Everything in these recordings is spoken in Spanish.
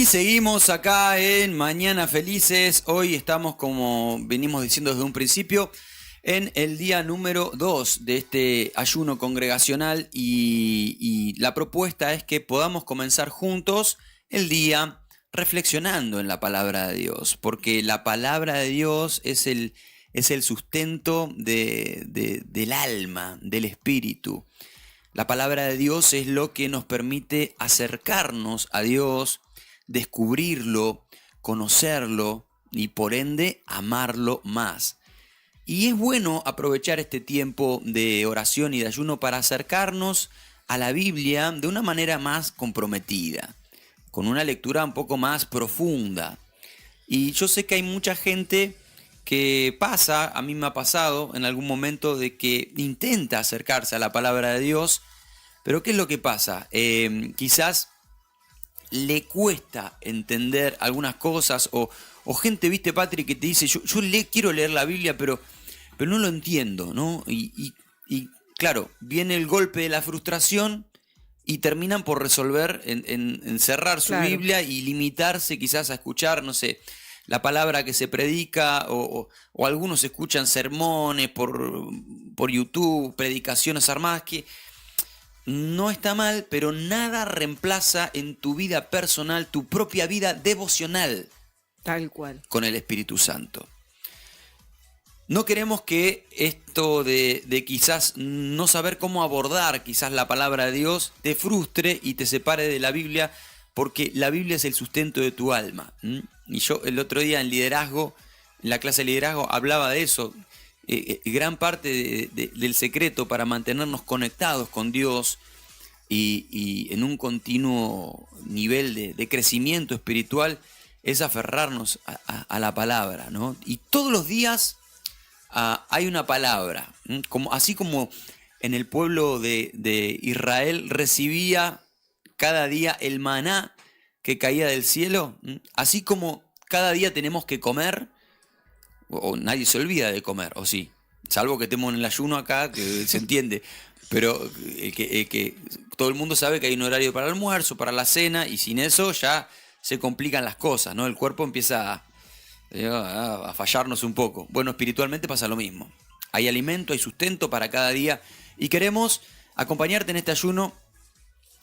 Y seguimos acá en Mañana Felices. Hoy estamos, como venimos diciendo desde un principio, en el día número 2 de este ayuno congregacional y la propuesta es que podamos comenzar juntos el día reflexionando en la palabra de Dios, porque la palabra de Dios es el sustento del alma, del espíritu. La palabra de Dios es lo que nos permite acercarnos a Dios, descubrirlo, conocerlo y por ende amarlo más. Y es bueno aprovechar este tiempo de oración y de ayuno para acercarnos a la Biblia de una manera más comprometida, con una lectura un poco más profunda. Y yo sé que hay mucha gente que pasa, a mí me ha pasado en algún momento, de que intenta acercarse a la palabra de Dios, pero ¿qué es lo que pasa? Quizás le cuesta entender algunas cosas o gente, viste, Patrick, que te dice, yo quiero leer la Biblia, pero no lo entiendo, ¿no? Y claro, viene el golpe de la frustración y terminan por resolver en cerrar su Biblia y limitarse quizás a escuchar, no sé, la palabra que se predica o algunos escuchan sermones por YouTube, predicaciones armadas, que no está mal, pero nada reemplaza en tu vida personal tu propia vida devocional. Tal cual. Con el Espíritu Santo. No queremos que esto de quizás no saber cómo abordar quizás la palabra de Dios te frustre y te separe de la Biblia, porque la Biblia es el sustento de tu alma. Y yo el otro día en la clase de liderazgo, hablaba de eso. Gran parte del secreto para mantenernos conectados con Dios y en un continuo nivel de crecimiento espiritual es aferrarnos a la palabra, ¿no? Y todos los días hay una palabra, así como en el pueblo de Israel recibía cada día el maná que caía del cielo, así como cada día tenemos que comer, o nadie se olvida de comer, o sí, salvo que estemos en el ayuno acá, que se entiende, pero que todo el mundo sabe que hay un horario para el almuerzo, para la cena, y sin eso ya se complican las cosas, ¿no? El cuerpo empieza a fallarnos un poco. Bueno, espiritualmente pasa lo mismo. Hay alimento, hay sustento para cada día y queremos acompañarte en este ayuno,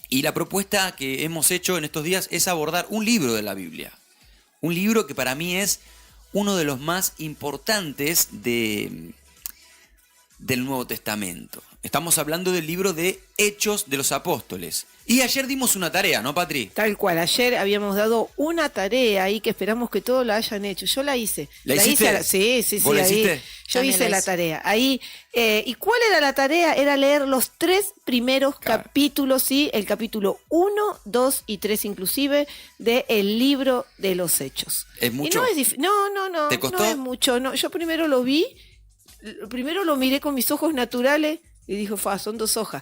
y la propuesta que hemos hecho en estos días es abordar un libro de la Biblia. Un libro que para mí es uno de los más importantes del Nuevo Testamento. Estamos hablando del libro de Hechos de los Apóstoles. Y ayer dimos una tarea, ¿no, Patri? Tal cual, ayer habíamos dado una tarea ahí que esperamos que todos la hayan hecho. Yo la hice. ¿La hiciste? Sí. ¿Vos la ahí, hiciste? yo hice la tarea. Ahí, ¿y cuál era la tarea? Era leer los 3 primeros capítulos, ¿sí? El capítulo 1, 2 y 3 inclusive, del libro de los Hechos. ¿Es mucho? Y no. ¿Te costó? No es mucho. No. Yo primero lo vi, primero lo miré con mis ojos naturales. Y dijo, son 2 hojas.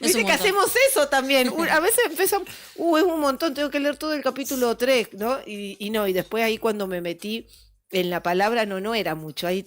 Viste que hacemos eso también. A veces empezamos, es un montón, tengo que leer todo el capítulo 3, ¿no? Y después ahí cuando me metí en la palabra, no era mucho. Ahí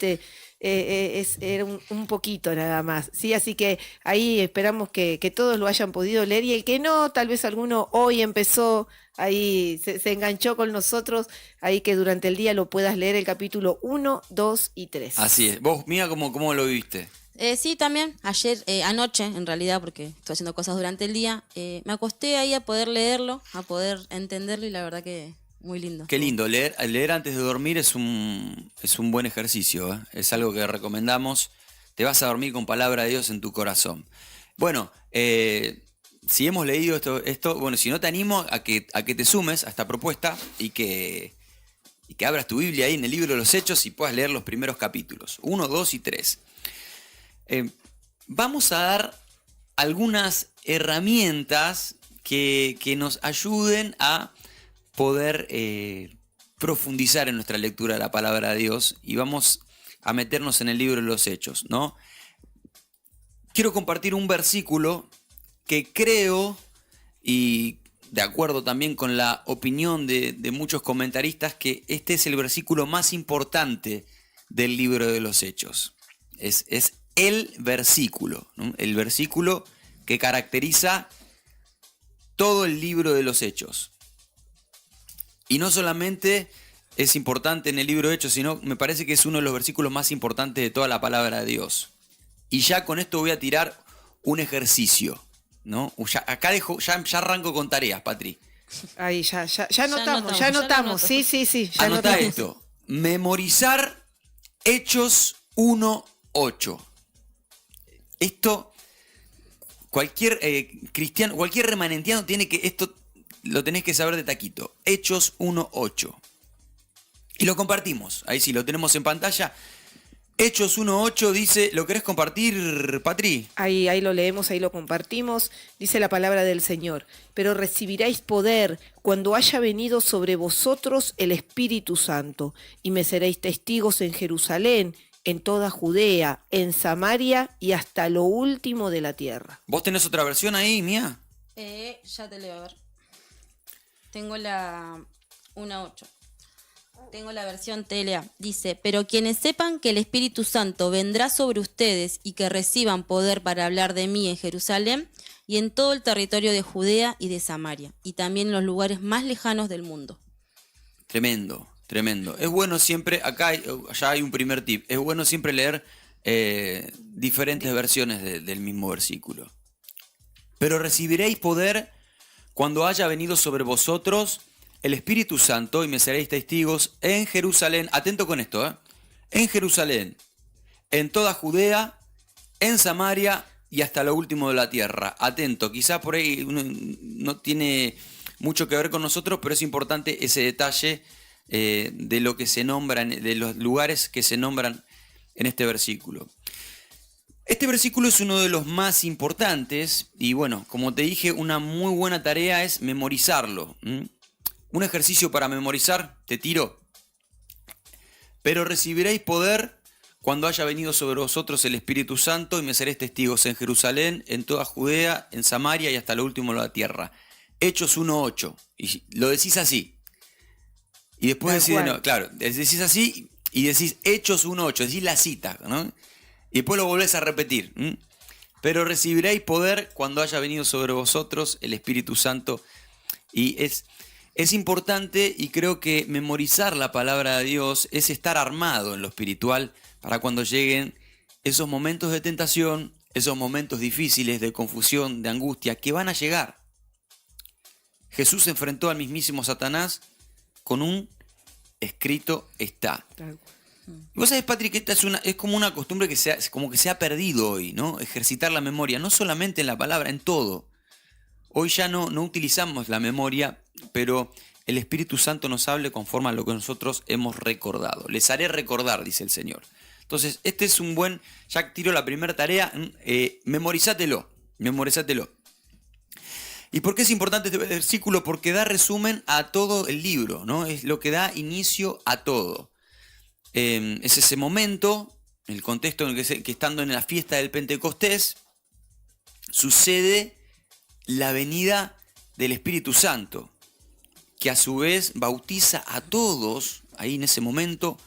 era un poquito nada más. Sí, así que ahí esperamos que todos lo hayan podido leer. Y el que no, tal vez alguno hoy empezó, ahí se enganchó con nosotros, ahí que durante el día lo puedas leer el capítulo 1, 2 y 3. Así es. Vos, mira cómo lo viste. Sí, también, ayer, anoche en realidad, porque estoy haciendo cosas durante el día, me acosté ahí a poder leerlo, a poder entenderlo y la verdad que muy lindo. Qué lindo, leer antes de dormir es un buen ejercicio, ¿eh? Es algo que recomendamos, te vas a dormir con palabra de Dios en tu corazón. Bueno, si hemos leído esto, bueno, si no te animo a que te sumes a esta propuesta y que abras tu Biblia ahí en el libro de los Hechos y puedas leer los primeros capítulos, 1, 2 y 3. Vamos a dar algunas herramientas que nos ayuden a poder profundizar en nuestra lectura de la palabra de Dios, y vamos a meternos en el libro de los Hechos, ¿no? Quiero compartir un versículo que creo, y de acuerdo también con la opinión de muchos comentaristas, que este es el versículo más importante del libro de los Hechos. Es el versículo, ¿no? El versículo que caracteriza todo el libro de los Hechos. Y no solamente es importante en el libro de Hechos, sino me parece que es uno de los versículos más importantes de toda la palabra de Dios. Y ya con esto voy a tirar un ejercicio, ¿no? Acá ya arranco con tareas, Patri. Ahí ya anotamos. Sí. Ya Anotá anotamos. esto. Memorizar Hechos 1:8. Esto, cualquier cristiano, cualquier remanentiano tiene que, esto lo tenés que saber de taquito. Hechos 1:8. Y lo compartimos. Ahí sí, lo tenemos en pantalla. Hechos 1:8 dice, ¿lo querés compartir, Patri? Ahí lo leemos, ahí lo compartimos. Dice la palabra del Señor. Pero recibiréis poder cuando haya venido sobre vosotros el Espíritu Santo, y me seréis testigos en Jerusalén, en toda Judea, en Samaria y hasta lo último de la tierra. ¿Vos tenés otra versión ahí, Mía? Ya te leo, a ver. Tengo la 1:8. Tengo la versión TLA. Dice, pero quienes sepan que el Espíritu Santo vendrá sobre ustedes y que reciban poder para hablar de mí en Jerusalén y en todo el territorio de Judea y de Samaria, y también en los lugares más lejanos del mundo. Tremendo. Es bueno siempre, ya hay un primer tip, es bueno siempre leer diferentes versiones del mismo versículo. Pero recibiréis poder cuando haya venido sobre vosotros el Espíritu Santo y me seréis testigos en Jerusalén. Atento con esto, en Jerusalén, en toda Judea, en Samaria y hasta lo último de la tierra. Atento, quizá por ahí no tiene mucho que ver con nosotros, pero es importante ese detalle de lo que se nombran, de los lugares que se nombran en este versículo. Este versículo es uno de los más importantes y bueno, como te dije, una muy buena tarea es memorizarlo. Un ejercicio para memorizar, te tiro. Pero recibiréis poder cuando haya venido sobre vosotros el Espíritu Santo y me seréis testigos en Jerusalén, en toda Judea, en Samaria y hasta lo último de la tierra. Hechos 1:8. Y lo decís así. Y después decís, no, claro, decís así y decís Hechos 1:8, decís la cita, ¿no? Y después lo volvés a repetir. Pero recibiréis poder cuando haya venido sobre vosotros el Espíritu Santo. Y es importante, y creo que memorizar la palabra de Dios es estar armado en lo espiritual para cuando lleguen esos momentos de tentación, esos momentos difíciles de confusión, de angustia, que van a llegar. Jesús se enfrentó al mismísimo Satanás con un escrito está. Y vos sabés, Patrick, que esta es como una costumbre que se ha perdido hoy, ¿no? Ejercitar la memoria, no solamente en la palabra, en todo. Hoy ya no utilizamos la memoria, pero el Espíritu Santo nos hable conforme a lo que nosotros hemos recordado. Les haré recordar, dice el Señor. Entonces, este es un buen, ya tiro la primera tarea, memorizátelo. ¿Y por qué es importante este versículo? Porque da resumen a todo el libro, ¿no? Es lo que da inicio a todo. Es ese momento, el contexto en el que estando en la fiesta del Pentecostés, sucede la venida del Espíritu Santo, que a su vez bautiza a todos, ahí en ese momento,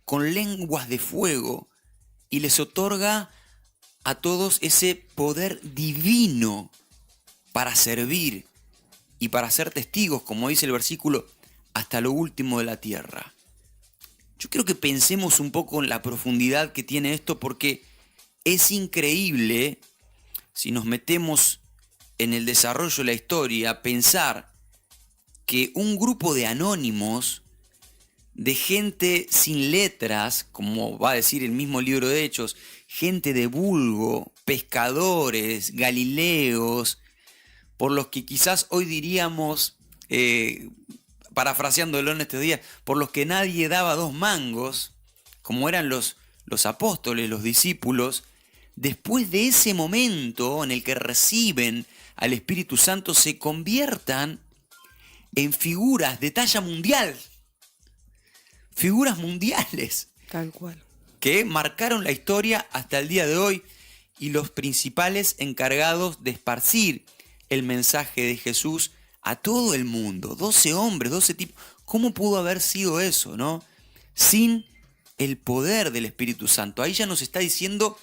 con lenguas de fuego, y les otorga a todos ese poder divino para servir y para ser testigos, como dice el versículo, hasta lo último de la tierra. Yo quiero que pensemos un poco en la profundidad que tiene esto, porque es increíble, si nos metemos en el desarrollo de la historia, pensar que un grupo de anónimos, de gente sin letras, como va a decir el mismo libro de Hechos, gente de vulgo, pescadores, galileos, por los que quizás hoy diríamos, parafraseándolo en estos días, por los que nadie daba 2 mangos, como eran los apóstoles, los discípulos, después de ese momento en el que reciben al Espíritu Santo, se conviertan en figuras de talla mundial. Figuras mundiales. Tal cual. Que marcaron la historia hasta el día de hoy y los principales encargados de esparcir el mensaje de Jesús a todo el mundo. 12 hombres, 12 tipos. ¿Cómo pudo haber sido eso, no? Sin el poder del Espíritu Santo. Ahí ya nos está diciendo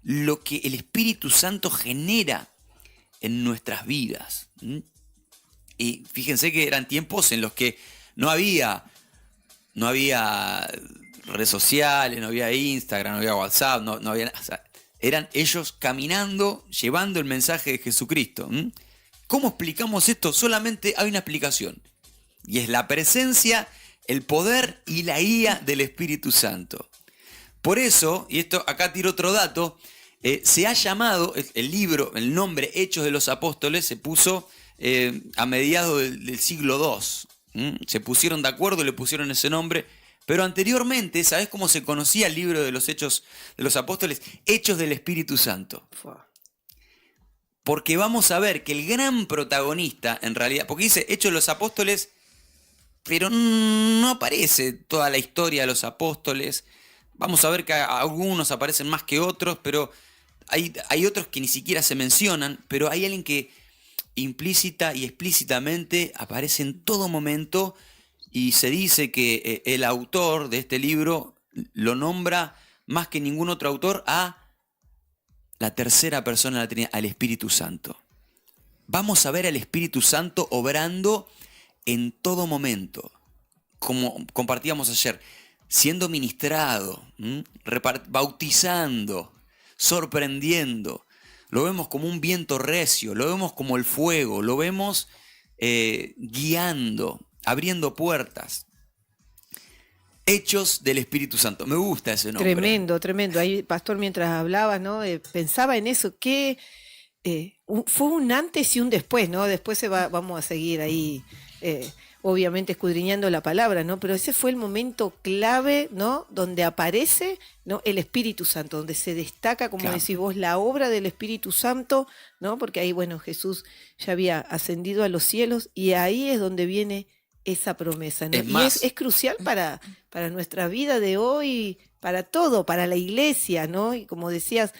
lo que el Espíritu Santo genera en nuestras vidas. Y fíjense que eran tiempos en los que no había redes sociales, no había Instagram, no había WhatsApp, no había, o sea, eran ellos caminando, llevando el mensaje de Jesucristo. ¿Cómo explicamos esto? Solamente hay una explicación, y es la presencia, el poder y la guía del Espíritu Santo. Por eso, y esto acá tiro otro dato, se ha llamado el libro, el nombre Hechos de los Apóstoles, se puso a mediados del siglo II. Se pusieron de acuerdo y le pusieron ese nombre. Pero anteriormente, ¿sabés cómo se conocía el libro de los Hechos de los Apóstoles? Hechos del Espíritu Santo. Porque vamos a ver que el gran protagonista, en realidad, porque dice Hechos de los Apóstoles, pero no aparece toda la historia de los apóstoles. Vamos a ver que algunos aparecen más que otros, pero hay otros que ni siquiera se mencionan, pero hay alguien que implícita y explícitamente aparece en todo momento, y se dice que el autor de este libro lo nombra más que ningún otro autor a la tercera persona de la Trinidad, al Espíritu Santo. Vamos a ver al Espíritu Santo obrando en todo momento, como compartíamos ayer, siendo ministrado, bautizando, sorprendiendo. Lo vemos como un viento recio, lo vemos como el fuego, lo vemos guiando, abriendo puertas. Hechos del Espíritu Santo. Me gusta ese nombre. Tremendo, tremendo. Ahí, pastor, mientras hablabas, ¿no? Pensaba en eso, que fue un antes y un después, ¿no? Después vamos a seguir ahí, obviamente escudriñando la palabra, ¿no? Pero ese fue el momento clave, ¿no? Donde aparece, ¿no? El Espíritu Santo, donde se destaca, como Claro. decís vos, la obra del Espíritu Santo, ¿no? Porque ahí, bueno, Jesús ya había ascendido a los cielos, y ahí es donde viene esa promesa, ¿no? Es más, Es crucial para nuestra vida de hoy, para todo, para la iglesia, ¿no? Y como decías,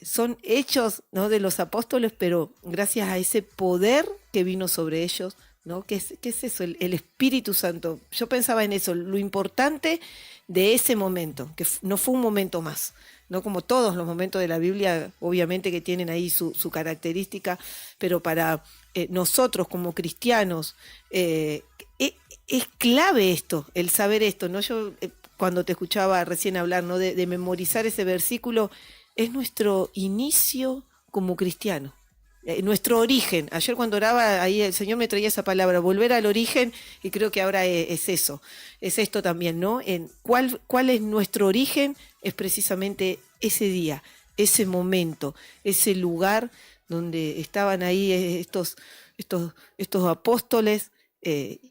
son hechos, ¿no? De los apóstoles, pero gracias a ese poder que vino sobre ellos, ¿no? ¿Qué es eso? El Espíritu Santo. Yo pensaba en eso, lo importante de ese momento, que no fue un momento más, ¿no? Como todos los momentos de la Biblia, obviamente que tienen ahí su característica, pero para nosotros como cristianos, es clave esto, el saber esto, ¿no? Yo cuando te escuchaba recién hablar, ¿no? de memorizar ese versículo, es nuestro inicio como cristiano. Nuestro origen. Ayer cuando oraba, ahí el Señor me traía esa palabra, volver al origen, y creo que ahora es eso, es esto también, ¿no? ¿Cuál es nuestro origen? Es precisamente ese día, ese momento, ese lugar donde estaban ahí estos apóstoles,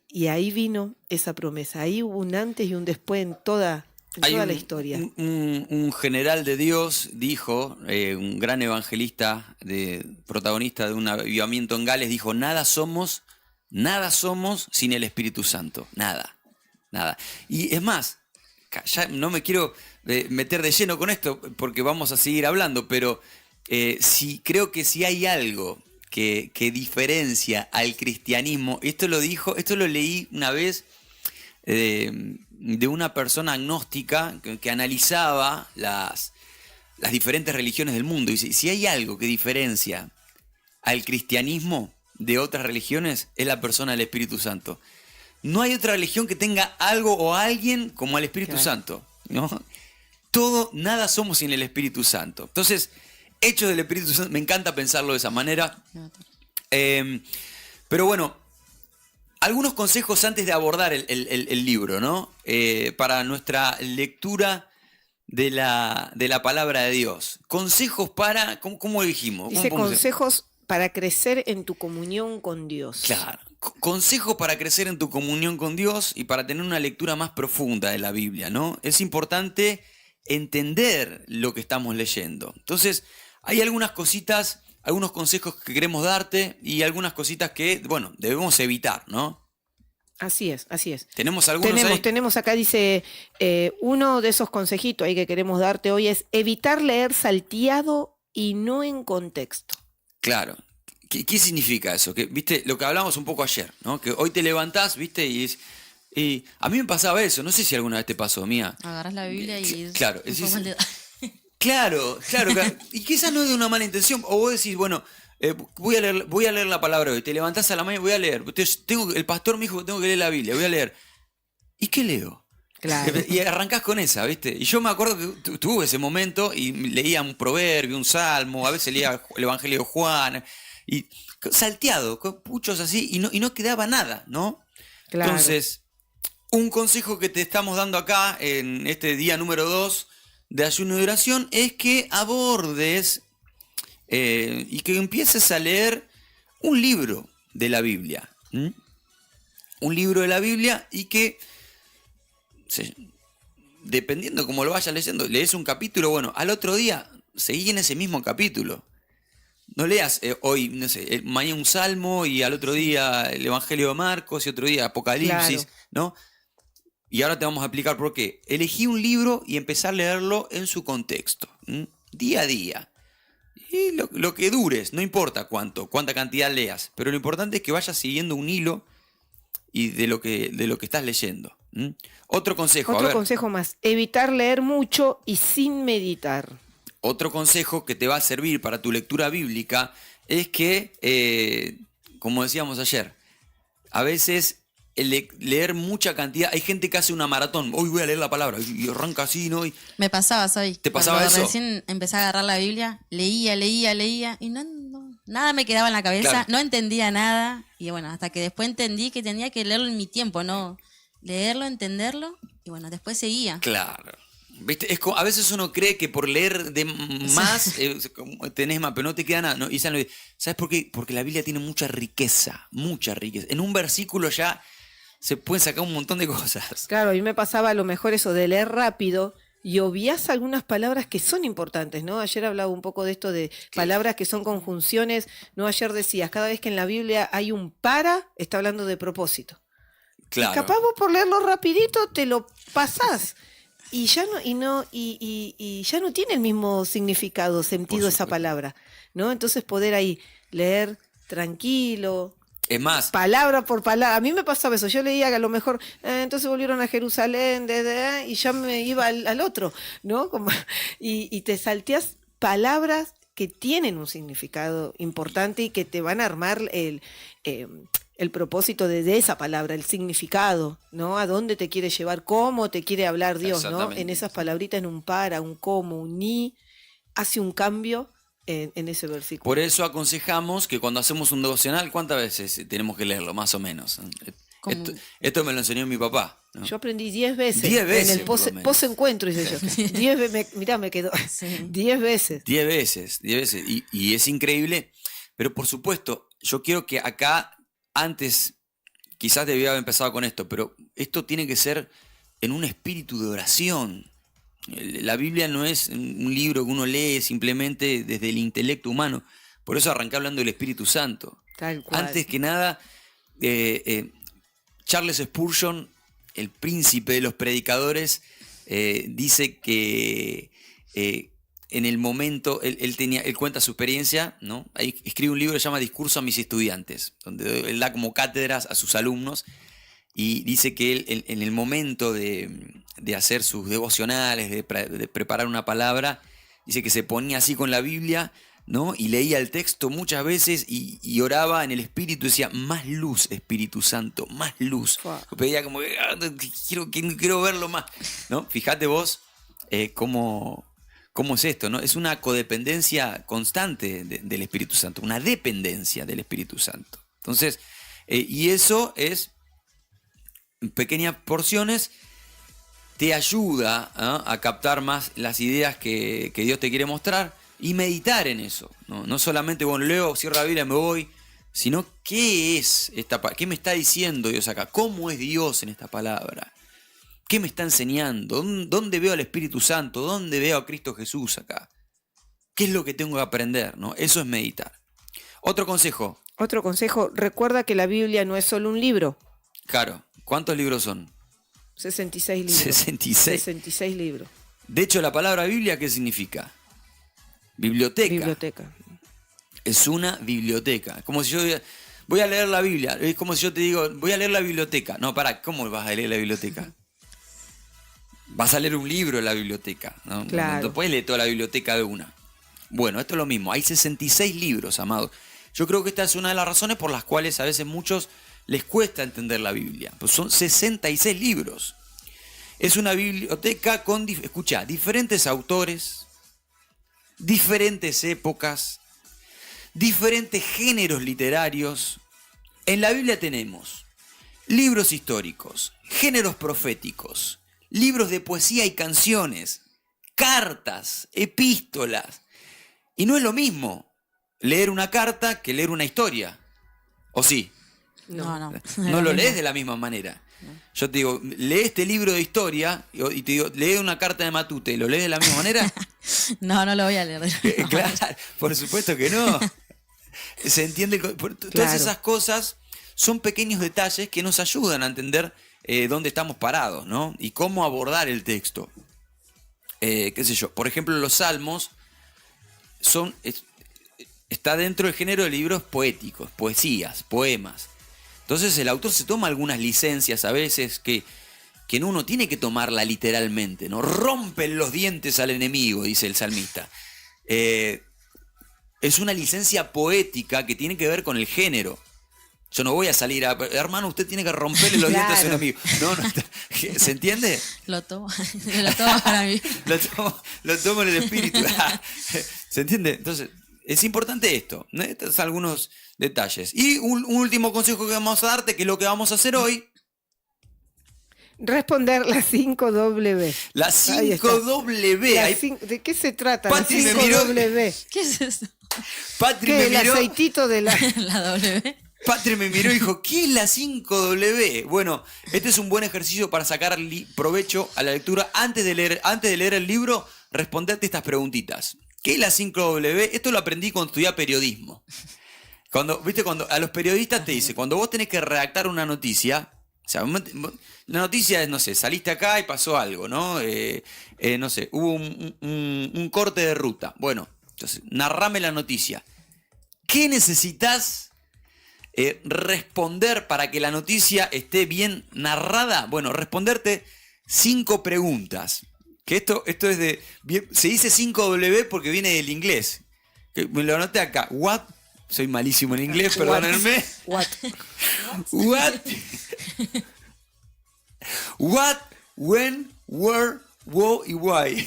y ahí vino esa promesa. Ahí hubo un antes y un después en toda la historia. Un general de Dios dijo, un gran evangelista, protagonista de un avivamiento en Gales, dijo: nada somos sin el Espíritu Santo. Nada. Y es más, ya no me quiero meter de lleno con esto porque vamos a seguir hablando, pero creo que si hay algo que diferencia al cristianismo, esto lo leí una vez de una persona agnóstica que analizaba las diferentes religiones del mundo, y dice: si hay algo que diferencia al cristianismo de otras religiones, es la persona del Espíritu Santo. No hay otra religión que tenga algo o alguien como al Espíritu Santo, ¿no? Nada somos sin el Espíritu Santo. Entonces, Hechos del Espíritu Santo, me encanta pensarlo de esa manera. Pero bueno, algunos consejos antes de abordar el libro, ¿no? Para nuestra lectura de la palabra de Dios. Consejos para, ¿cómo dijimos? Dice consejos para crecer en tu comunión con Dios. Claro. Consejos para crecer en tu comunión con Dios y para tener una lectura más profunda de la Biblia, ¿no? Es importante entender lo que estamos leyendo. Entonces, hay algunas cositas, algunos consejos que queremos darte y algunas cositas que, bueno, debemos evitar, ¿no? Así es. ¿Tenemos algunos ahí? Tenemos acá, dice, uno de esos consejitos ahí que queremos darte hoy es evitar leer salteado y no en contexto. Claro. ¿Qué significa eso? Que, viste, lo que hablamos un poco ayer, ¿no? Que hoy te levantás, viste, y a mí me pasaba eso, no sé si alguna vez te pasó, Mía. Agarrás la Biblia y... Claro, Claro, y quizás no es de una mala intención, o vos decís, bueno, voy a leer la palabra hoy. Te levantás a la mañana, voy a leer. El pastor me dijo que tengo que leer la Biblia, voy a leer. ¿Y qué leo? Claro. Y arrancás con esa, ¿viste? Y yo me acuerdo que tuve ese momento y leía un proverbio, un salmo, a veces leía el Evangelio de Juan, y salteado, con puchos así, y no quedaba nada, ¿no? Claro. Entonces, un consejo que te estamos dando acá en este día número 2 de ayuno y oración es que abordes y que empieces a leer un libro de la Biblia. Un libro de la Biblia y que, dependiendo cómo lo vayas leyendo, lees un capítulo, bueno, al otro día seguí en ese mismo capítulo. No leas hoy, no sé, mañana un salmo y al otro día el Evangelio de Marcos y otro día Apocalipsis, Claro. ¿no? Y ahora te vamos a explicar por qué. Elegí un libro y empezar a leerlo en su contexto, día a día. Y lo que dures, no importa cuánta cantidad leas, pero lo importante es que vayas siguiendo un hilo y de lo que estás leyendo. Otro consejo. Otro consejo más, evitar leer mucho y sin meditar. Otro consejo que te va a servir para tu lectura bíblica es que, como decíamos ayer, a veces leer mucha cantidad, hay gente que hace una maratón, hoy voy a leer la palabra, y arranca así, ¿no? Me pasaba, ¿sabes? ¿Te pasaba Cuando eso? recién empecé a agarrar la Biblia, leía, y nada me quedaba en la cabeza, Claro. no entendía nada, y bueno, hasta que después entendí que tenía que leerlo en mi tiempo, ¿no? Leerlo, entenderlo, y bueno, después seguía. Claro. ¿Viste? A veces uno cree que por leer de más tenés más, pero no te queda nada. ¿No? Y ¿sabes por qué? Porque la Biblia tiene mucha riqueza, mucha riqueza. En un versículo ya se pueden sacar un montón de cosas. Claro, a mí me pasaba a lo mejor eso de leer rápido y obvias algunas palabras que son importantes, ¿no? Ayer hablaba un poco de esto de palabras que son conjunciones, ¿no? Ayer decías, cada vez que en la Biblia hay un para, está hablando de propósito. Claro. Y capaz vos por leerlo rapidito te lo pasás. Y ya y ya no tiene el mismo significado, sentido esa palabra, ¿no? Entonces poder ahí leer tranquilo, Es más, palabra por palabra. A mí me pasaba eso, yo leía que a lo mejor, entonces volvieron a Jerusalén, y ya me iba al otro, ¿no? Y te salteás palabras que tienen un significado importante y que te van a armar el propósito de esa palabra, el significado, ¿no? A dónde te quiere llevar, cómo te quiere hablar Dios, ¿no? En esas palabritas, en un para, un como, un ni, hace un cambio en ese versículo. por eso aconsejamos que cuando hacemos un devocional, ¿cuántas veces tenemos que leerlo? Más o menos. Esto me lo enseñó mi papá, ¿no? Yo aprendí 10 veces. 10 veces, En el por lo menos. posencuentro hice yo. 10 veces, mirá, me quedó. Sí. 10 veces. 10 veces. Y es increíble. Pero por supuesto, yo quiero que acá, antes, quizás debía haber empezado con esto, pero esto tiene que ser en un espíritu de oración. La Biblia no es un libro que uno lee simplemente desde el intelecto humano. Por eso arranqué hablando del Espíritu Santo. Tal cual. Antes que nada, Charles Spurgeon, el príncipe de los predicadores, dice que en el momento, él cuenta su experiencia, ¿no? Ahí escribe un libro que se llama Discurso a mis estudiantes, donde él da como cátedras a sus alumnos y dice que él en el momento de hacer sus devocionales, de preparar una palabra, dice que se ponía así con la Biblia, ¿no? Y leía el texto muchas veces y oraba en el Espíritu, decía, más luz, Espíritu Santo, más luz. Wow. Pedía como, quiero verlo más, ¿no? Fíjate vos cómo es esto, ¿no? Es una codependencia constante del Espíritu Santo, una dependencia del Espíritu Santo. Entonces, y eso es, en pequeñas porciones, te ayuda a captar más las ideas que Dios te quiere mostrar y meditar en eso. No solamente, bueno, leo, cierro la Biblia, me voy, sino qué es qué me está diciendo Dios acá, cómo es Dios en esta palabra, qué me está enseñando, dónde veo al Espíritu Santo, dónde veo a Cristo Jesús acá, qué es lo que tengo que aprender, ¿no? Eso es meditar. Otro consejo. Recuerda que la Biblia no es solo un libro. Claro, ¿cuántos libros son? 66 libros. 66 libros. De hecho, la palabra Biblia, ¿qué significa? Biblioteca. Es una biblioteca. Como si yo voy a leer la Biblia. Es como si yo te digo, voy a leer la biblioteca. No, pará, ¿cómo vas a leer la biblioteca? Vas a leer un libro de la biblioteca, Claro. No puedes leer toda la biblioteca de una. Bueno, esto es lo mismo. Hay 66 libros, amados. Yo creo que esta es una de las razones por las cuales a veces muchos les cuesta entender la Biblia. Pues son 66 libros. Es una biblioteca con, escucha, diferentes autores, diferentes épocas, diferentes géneros literarios. En la Biblia tenemos libros históricos, géneros proféticos, libros de poesía y canciones, cartas, epístolas. Y no es lo mismo leer una carta que leer una historia. ¿O sí? No. No lo lees de la misma manera. Yo te digo, lee este libro de historia y te digo, lee una carta de Matute. ¿Lo lees de la misma manera? No lo voy a leer. Claro, por supuesto que no. Se entiende. Todas esas cosas son pequeños detalles que nos ayudan a entender dónde estamos parados, ¿no? Y cómo abordar el texto. Qué sé yo. Por ejemplo, los salmos está dentro del género de libros poéticos, poesías, poemas. Entonces el autor se toma algunas licencias a veces que uno tiene que tomarla literalmente, ¿no? Rompen los dientes al enemigo, dice el salmista. Es una licencia poética que tiene que ver con el género. Yo no voy a salir hermano, usted tiene que romperle los dientes a su enemigo. No, ¿se entiende? Lo tomo para mí. Lo tomo en el espíritu. ¿Se entiende? Entonces, es importante esto, ¿no? Estos son algunos detalles. Y un último consejo que vamos a darte, que es lo que vamos a hacer hoy. Responder las 5 W. Las 5 W. ¿De qué se trata? Patri las me 5 miró. W. ¿Qué es eso? Patri ¿Qué? me El miró. aceitito de la... La W. Patri me miró y dijo, ¿qué es la 5W? Bueno, este es un buen ejercicio para sacar provecho a la lectura. Antes de leer el libro, responderte estas preguntitas. ¿Qué es la 5W? Esto lo aprendí cuando estudié periodismo. Cuando a los periodistas te dice, cuando vos tenés que redactar una noticia, o sea, la noticia es, no sé, saliste acá y pasó algo, ¿no? No sé, hubo un corte de ruta. Bueno, entonces, narrame la noticia. ¿Qué necesitas responder para que la noticia esté bien narrada? Bueno, responderte 5 preguntas. Que esto es se dice 5W porque viene del inglés. Que me lo anoté acá. What? Soy malísimo en inglés, perdónenme. What? What, when, where, what y why.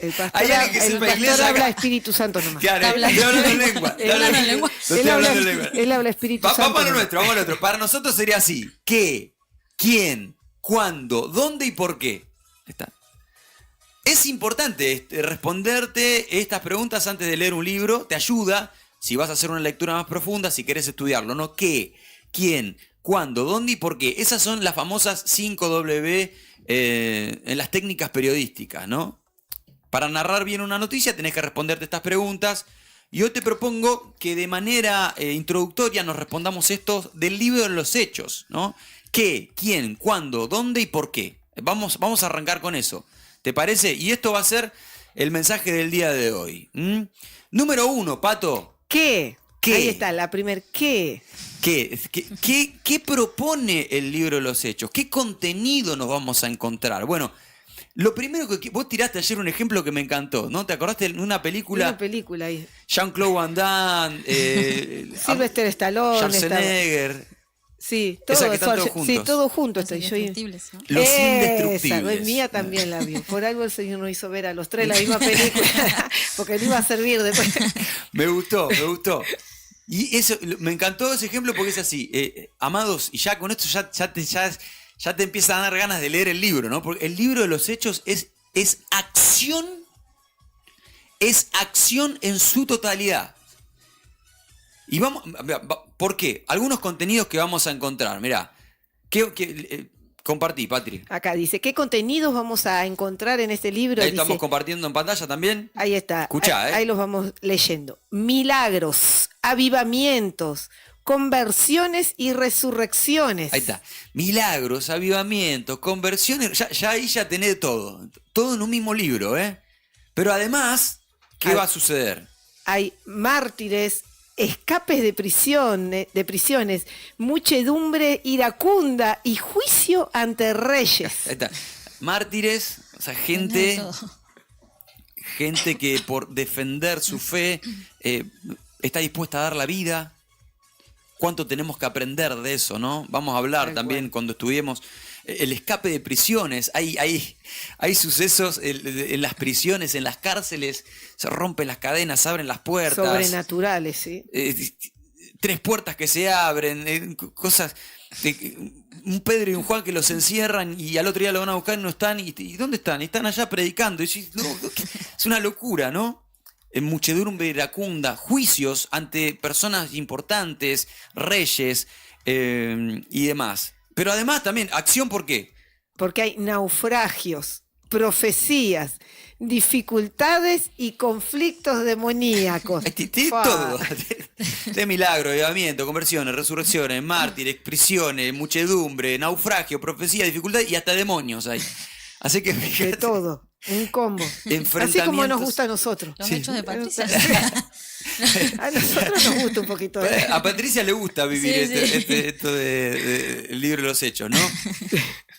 El pastor, Hay alguien que sepa inglés acá. habla Espíritu Santo nomás. Claro, Está estoy hablando en lengua. Está hablando en lengua. No estoy hablando en lengua. Él habla Espíritu Santo. Vamos a lo nomás. nuestro, vamos a lo otro. Para nosotros sería así. ¿Qué? ¿Quién? ¿Cuándo? ¿Dónde y por qué? Está. Es importante responderte estas preguntas antes de leer un libro. Te ayuda si vas a hacer una lectura más profunda, si querés estudiarlo, ¿no? ¿Qué? ¿Quién? ¿Cuándo? ¿Dónde y por qué? Esas son las famosas 5W en las técnicas periodísticas, ¿no? Para narrar bien una noticia tenés que responderte estas preguntas. Y hoy te propongo que de manera introductoria nos respondamos estos del libro de los Hechos, ¿no? ¿Qué? ¿Quién? ¿Cuándo? ¿Dónde y por qué? Vamos a arrancar con eso. ¿Te parece? Y esto va a ser el mensaje del día de hoy. Número 1, Pato. ¿Qué? ¿Qué? Ahí está, la primer ¿qué? ¿Qué propone el libro de los Hechos? ¿Qué contenido nos vamos a encontrar? Bueno, lo primero que vos tiraste ayer un ejemplo que me encantó, ¿no? ¿Te acordaste de una película? Una película ahí. Jean-Claude Van Damme, Sylvester Stallone. Schwarzenegger. Sí, Esa todo, que están todos juntos. Sí, todo junto estoy yo. Indestructibles, ¿no? Los Esa, Indestructibles. mía también la vio. Por algo el Señor nos hizo ver a los tres la misma película, porque no iba a servir después. Me gustó. Y eso, me encantó ese ejemplo porque es así. Amados, y ya con esto ya te empiezan a dar ganas de leer el libro, ¿no? Porque el libro de los Hechos es acción. Es acción en su totalidad. Y ¿por qué? Algunos contenidos que vamos a encontrar. Mirá, compartí, Patri. Acá dice, ¿qué contenidos vamos a encontrar en este libro? Ahí Dice, estamos compartiendo en pantalla también. ahí está. Escuchá, ahí los vamos leyendo. Milagros, avivamientos, conversiones y resurrecciones. Ahí está. Milagros, avivamientos, conversiones. Ya ahí ya tenés todo. Todo en un mismo libro, ¿eh? Pero además, ¿qué va a suceder? Hay mártires, escapes de prisiones, muchedumbre iracunda y juicio ante reyes. Ahí está. Mártires, o sea, Tenés todo. gente que por defender su fe está dispuesta a dar la vida. ¿Cuánto tenemos que aprender de eso, no? Vamos a hablar también cuando estudiemos el escape de prisiones. Hay sucesos en las prisiones, en las cárceles, se rompen las cadenas, se abren las puertas. Sobrenaturales, sí. 3 puertas que se abren, cosas... un Pedro y un Juan que los encierran y al otro día lo van a buscar y no están. ¿Y dónde están? Están allá predicando. Y es una locura, ¿no? En muchedumbre iracunda, juicios ante personas importantes, reyes y demás. Pero además también, acción, ¿por qué? Porque hay naufragios, profecías, dificultades y conflictos demoníacos. Tiene todo. De milagro, avivamiento, conversiones, resurrecciones, mártires, prisiones, muchedumbre, naufragio, profecía, dificultad y hasta demonios hay. Así que fíjate. De todo. Un combo. Enfrentamientos. Así como nos gusta a nosotros. Los hechos de Patricia. A nosotros nos gusta un poquito. A Patricia le gusta vivir esto de el libro de los hechos, ¿no?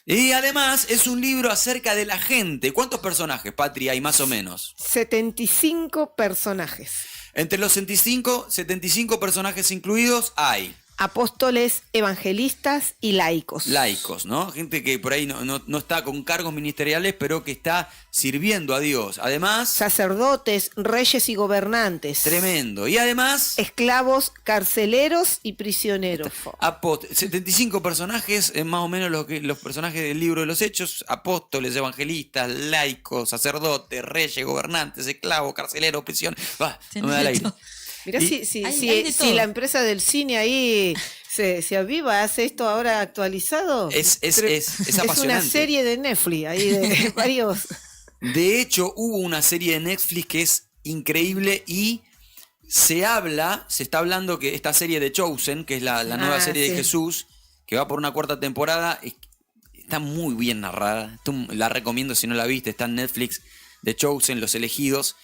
Y además es un libro acerca de la gente. ¿Cuántos personajes, Patri, hay más o menos? 75 personajes. Entre los 75 personajes incluidos hay... apóstoles, evangelistas y laicos. Laicos, ¿no? Gente que por ahí no está con cargos ministeriales, pero que está sirviendo a Dios. Además... sacerdotes, reyes y gobernantes. Tremendo. Y además... esclavos, carceleros y prisioneros. 75 personajes, más o menos los personajes del libro de los Hechos. Apóstoles, evangelistas, laicos, sacerdotes, reyes, gobernantes, esclavos, carceleros, prisioneros. No me da el aire. Mirá si la empresa del cine ahí se aviva, hace esto ahora actualizado. Es apasionante. Es una serie de Netflix, ahí de varios. De hecho, hubo una serie de Netflix que es increíble y se está hablando que esta serie de Chosen, que es la nueva serie de Jesús, que va por una 4ª temporada, está muy bien narrada. La recomiendo si no la viste, está en Netflix, de Chosen, Los Elegidos.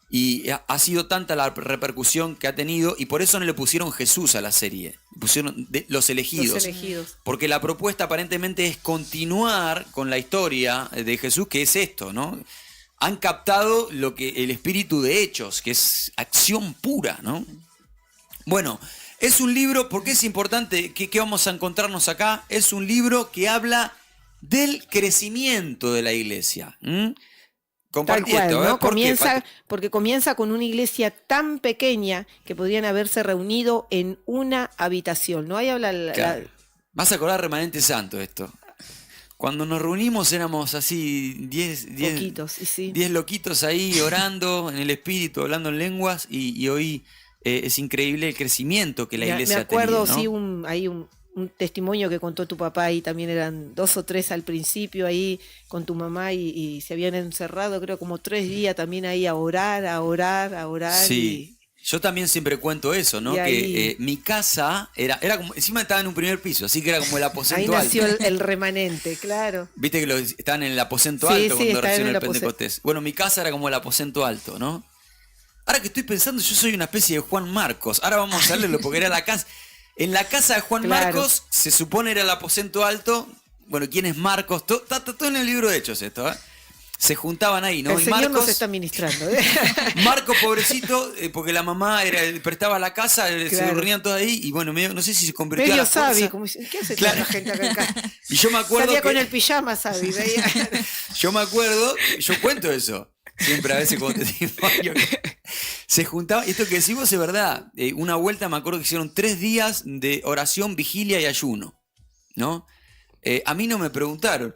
Y ha sido tanta la repercusión que ha tenido y por eso no le pusieron Jesús a la serie, le pusieron Los Elegidos. Porque la propuesta aparentemente es continuar con la historia de Jesús, que es esto, ¿no? Han captado lo que el espíritu de Hechos, que es acción pura, ¿no? Bueno, es un libro, ¿por qué es importante? ¿Qué vamos a encontrarnos acá? Es un libro que habla del crecimiento de la iglesia. Tal cual, ¿no? Porque comienza con una iglesia tan pequeña que podrían haberse reunido en una habitación, ¿no? Ahí habla Vas a acordar Remanente Santo esto. Cuando nos reunimos éramos así 10 loquitos ahí orando en el espíritu, hablando en lenguas y hoy es increíble el crecimiento que la iglesia ha tenido. Me acuerdo, ¿no? Hay un testimonio que contó tu papá y también eran 2 o 3 al principio ahí con tu mamá y se habían encerrado creo como 3 días también ahí a orar. Sí, yo también siempre cuento eso, ¿no? Que mi casa era como, encima estaba en un primer piso, así que era como el aposento alto. Ahí nació el remanente, claro. Viste que estaban en el aposento alto cuando recién el Pentecostés. Bueno, mi casa era como el aposento alto, ¿no? Ahora que estoy pensando, yo soy una especie de Juan Marcos. Ahora vamos a leerlo porque era la casa... En la casa de Juan Marcos, se supone era el aposento alto. Bueno, ¿quién es Marcos? Está todo en el libro de Hechos esto, ¿eh? Se juntaban ahí, ¿no? El Señor nos está ministrando. Marcos, pobrecito, porque la mamá prestaba la casa, se reunían todos ahí y bueno, no sé si se convirtió medio a la fuerza. Sabi, como ¿qué hace toda la gente acá? Y yo me acuerdo salía con el pijama, Sabi. Yo me acuerdo, yo cuento eso. Siempre a veces como testimonio se juntaba, y esto que decimos es verdad. Una vuelta me acuerdo que hicieron 3 días de oración, vigilia y ayuno, ¿no? A mí no me preguntaron.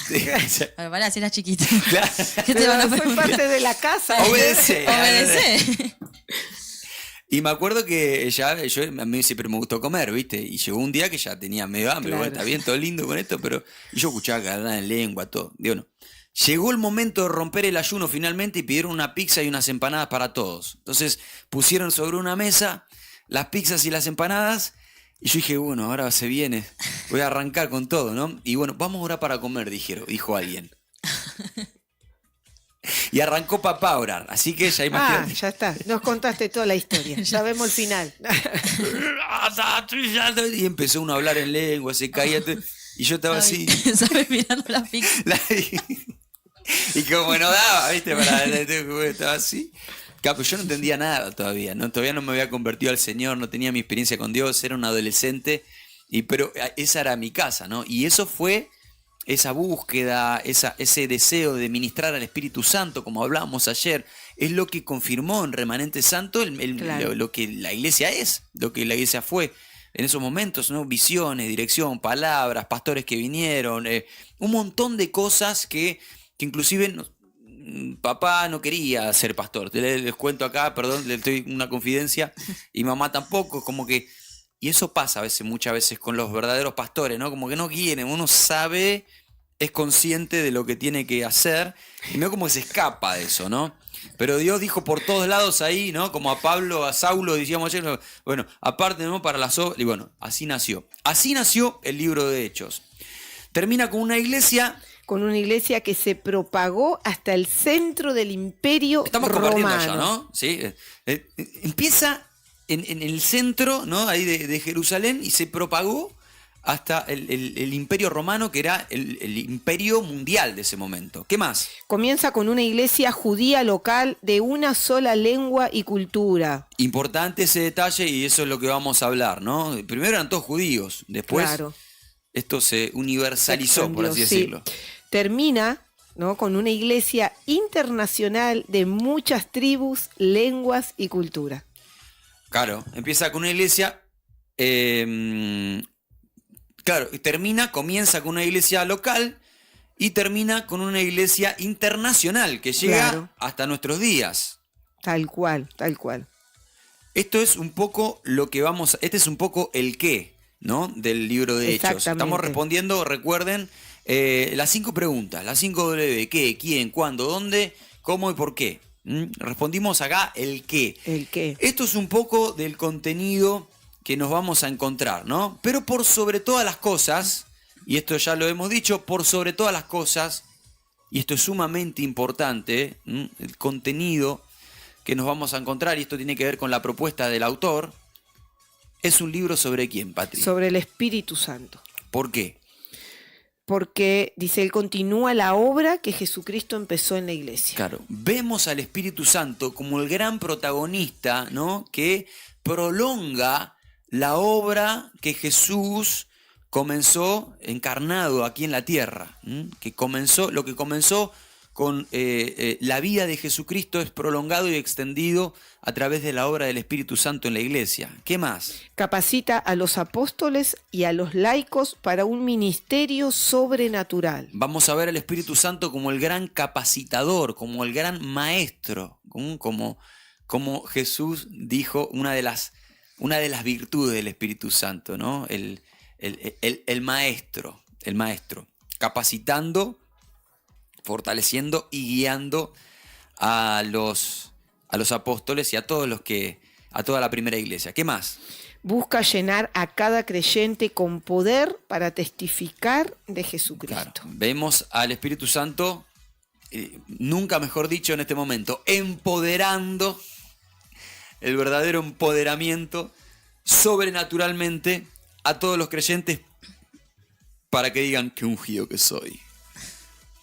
Bueno, pará, si eras chiquito. Claro. ¿Qué te van a fue preguntar? parte de la casa. Obedece. Y Y me acuerdo que a mí siempre me gustó comer, ¿viste? Y llegó un día que ya tenía medio hambre, Claro. bueno, está bien, todo lindo con esto, pero... Y yo escuchaba que hablaban en lengua, todo. Digo, no. Llegó el momento de romper el ayuno finalmente y pidieron una pizza y unas empanadas para todos. Entonces pusieron sobre una mesa las pizzas y las empanadas y yo dije, bueno, ahora se viene, voy a arrancar con todo, ¿no? Y bueno, vamos a orar para comer, dijo alguien. Y arrancó papá a orar, así que ya imagínate. Ya está, nos contaste toda la historia, ya vemos el final. Y empezó uno a hablar en lengua, se caía, y yo estaba así. ¿Sabes? Mirando la pizza. Y como no daba, ¿viste? Estaba así. Claro, yo no entendía nada todavía, ¿no? Todavía no me había convertido al Señor, no tenía mi experiencia con Dios, era un adolescente, pero esa era mi casa, ¿no? Y eso fue esa búsqueda, ese deseo de ministrar al Espíritu Santo, como hablábamos ayer, es lo que confirmó en Remanente Santo Claro. lo que la iglesia es, lo que la iglesia fue en esos momentos, ¿no? Visiones, dirección, palabras, pastores que vinieron, un montón de cosas que inclusive papá no quería ser pastor. Les cuento acá, perdón, les doy una confidencia, y mamá tampoco, como que... Y eso pasa muchas veces con los verdaderos pastores, ¿no? Como que no quieren, uno sabe, es consciente de lo que tiene que hacer, y no como que se escapa de eso, ¿no? Pero Dios dijo por todos lados ahí, ¿no? Como a Pablo, a Saulo, decíamos ayer, bueno, aparte, ¿no? Para las obras, y bueno, así nació. Así nació el libro de Hechos. Termina con una iglesia... Con una iglesia que se propagó hasta el centro del imperio Estamos romano. compartiendo ya, ¿no? ¿Sí? Empieza en el centro, ¿no? Ahí de Jerusalén, y se propagó hasta el imperio romano, que era el imperio mundial de ese momento. ¿Qué más? Comienza con una iglesia judía local de una sola lengua y cultura. Importante ese detalle, y eso es lo que vamos a hablar, ¿no? Primero eran todos judíos, después Claro. esto se universalizó, por así Sí. decirlo. Termina, ¿no? Con una iglesia internacional de muchas tribus, lenguas y cultura. Claro, empieza con una iglesia, claro, comienza con una iglesia local y termina con una iglesia internacional que llega Claro. hasta nuestros días. Tal cual, tal cual. Esto es un poco este es un poco el qué, ¿no? Del libro de Hechos. Exactamente. Estamos respondiendo, recuerden, las 5 preguntas, las 5 W, qué, quién, cuándo, dónde, cómo y por qué. Respondimos acá el qué. El qué. Esto es un poco del contenido que nos vamos a encontrar, ¿no? Pero por sobre todas las cosas, y esto ya lo hemos dicho, por sobre todas las cosas, y esto es sumamente importante, el contenido que nos vamos a encontrar, y esto tiene que ver con la propuesta del autor, es un libro sobre quién, Patri. Sobre el Espíritu Santo. ¿Por qué? Porque, dice, él continúa la obra que Jesucristo empezó en la iglesia. Claro, vemos al Espíritu Santo como el gran protagonista, ¿no? Que prolonga la obra que Jesús comenzó encarnado aquí en la tierra. Lo que comenzó con la vida de Jesucristo es prolongado y extendido a través de la obra del Espíritu Santo en la iglesia. ¿Qué más? Capacita a los apóstoles y a los laicos para un ministerio sobrenatural. Vamos a ver al Espíritu Santo como el gran capacitador, como el gran maestro, como Jesús dijo, una de las virtudes del Espíritu Santo, ¿no? El maestro, capacitando, fortaleciendo y guiando a los apóstoles y a toda la primera iglesia. ¿Qué más? Busca llenar a cada creyente con poder para testificar de Jesucristo. Claro, vemos al Espíritu Santo, nunca mejor dicho en este momento, empoderando, el verdadero empoderamiento sobrenaturalmente a todos los creyentes para que digan qué ungido que soy.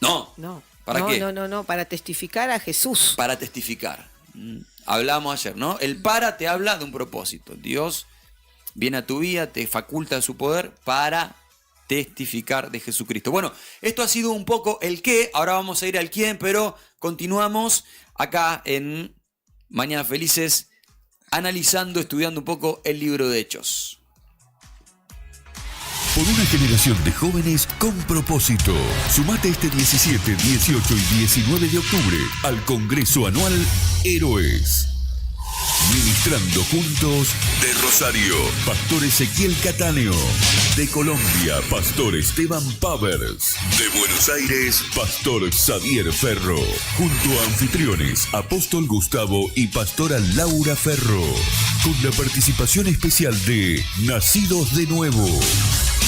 No. ¿Para qué? No, para testificar a Jesús. Para testificar. Hablamos ayer, ¿no? El para te habla de un propósito. Dios viene a tu vida, te faculta su poder para testificar de Jesucristo. Bueno, esto ha sido un poco el qué, ahora vamos a ir al quién, pero continuamos acá en Mañana Felices, analizando, estudiando un poco el libro de Hechos. Por una generación de jóvenes con propósito. Sumate este 17, 18 y 19 de octubre al Congreso Anual Héroes. Ministrando juntos de Rosario, Pastor Ezequiel Catáneo. De Colombia, Pastor Esteban Pavers. De Buenos Aires, Pastor Xavier Ferro. Junto a anfitriones, Apóstol Gustavo y Pastora Laura Ferro. Con la participación especial de Nacidos de Nuevo.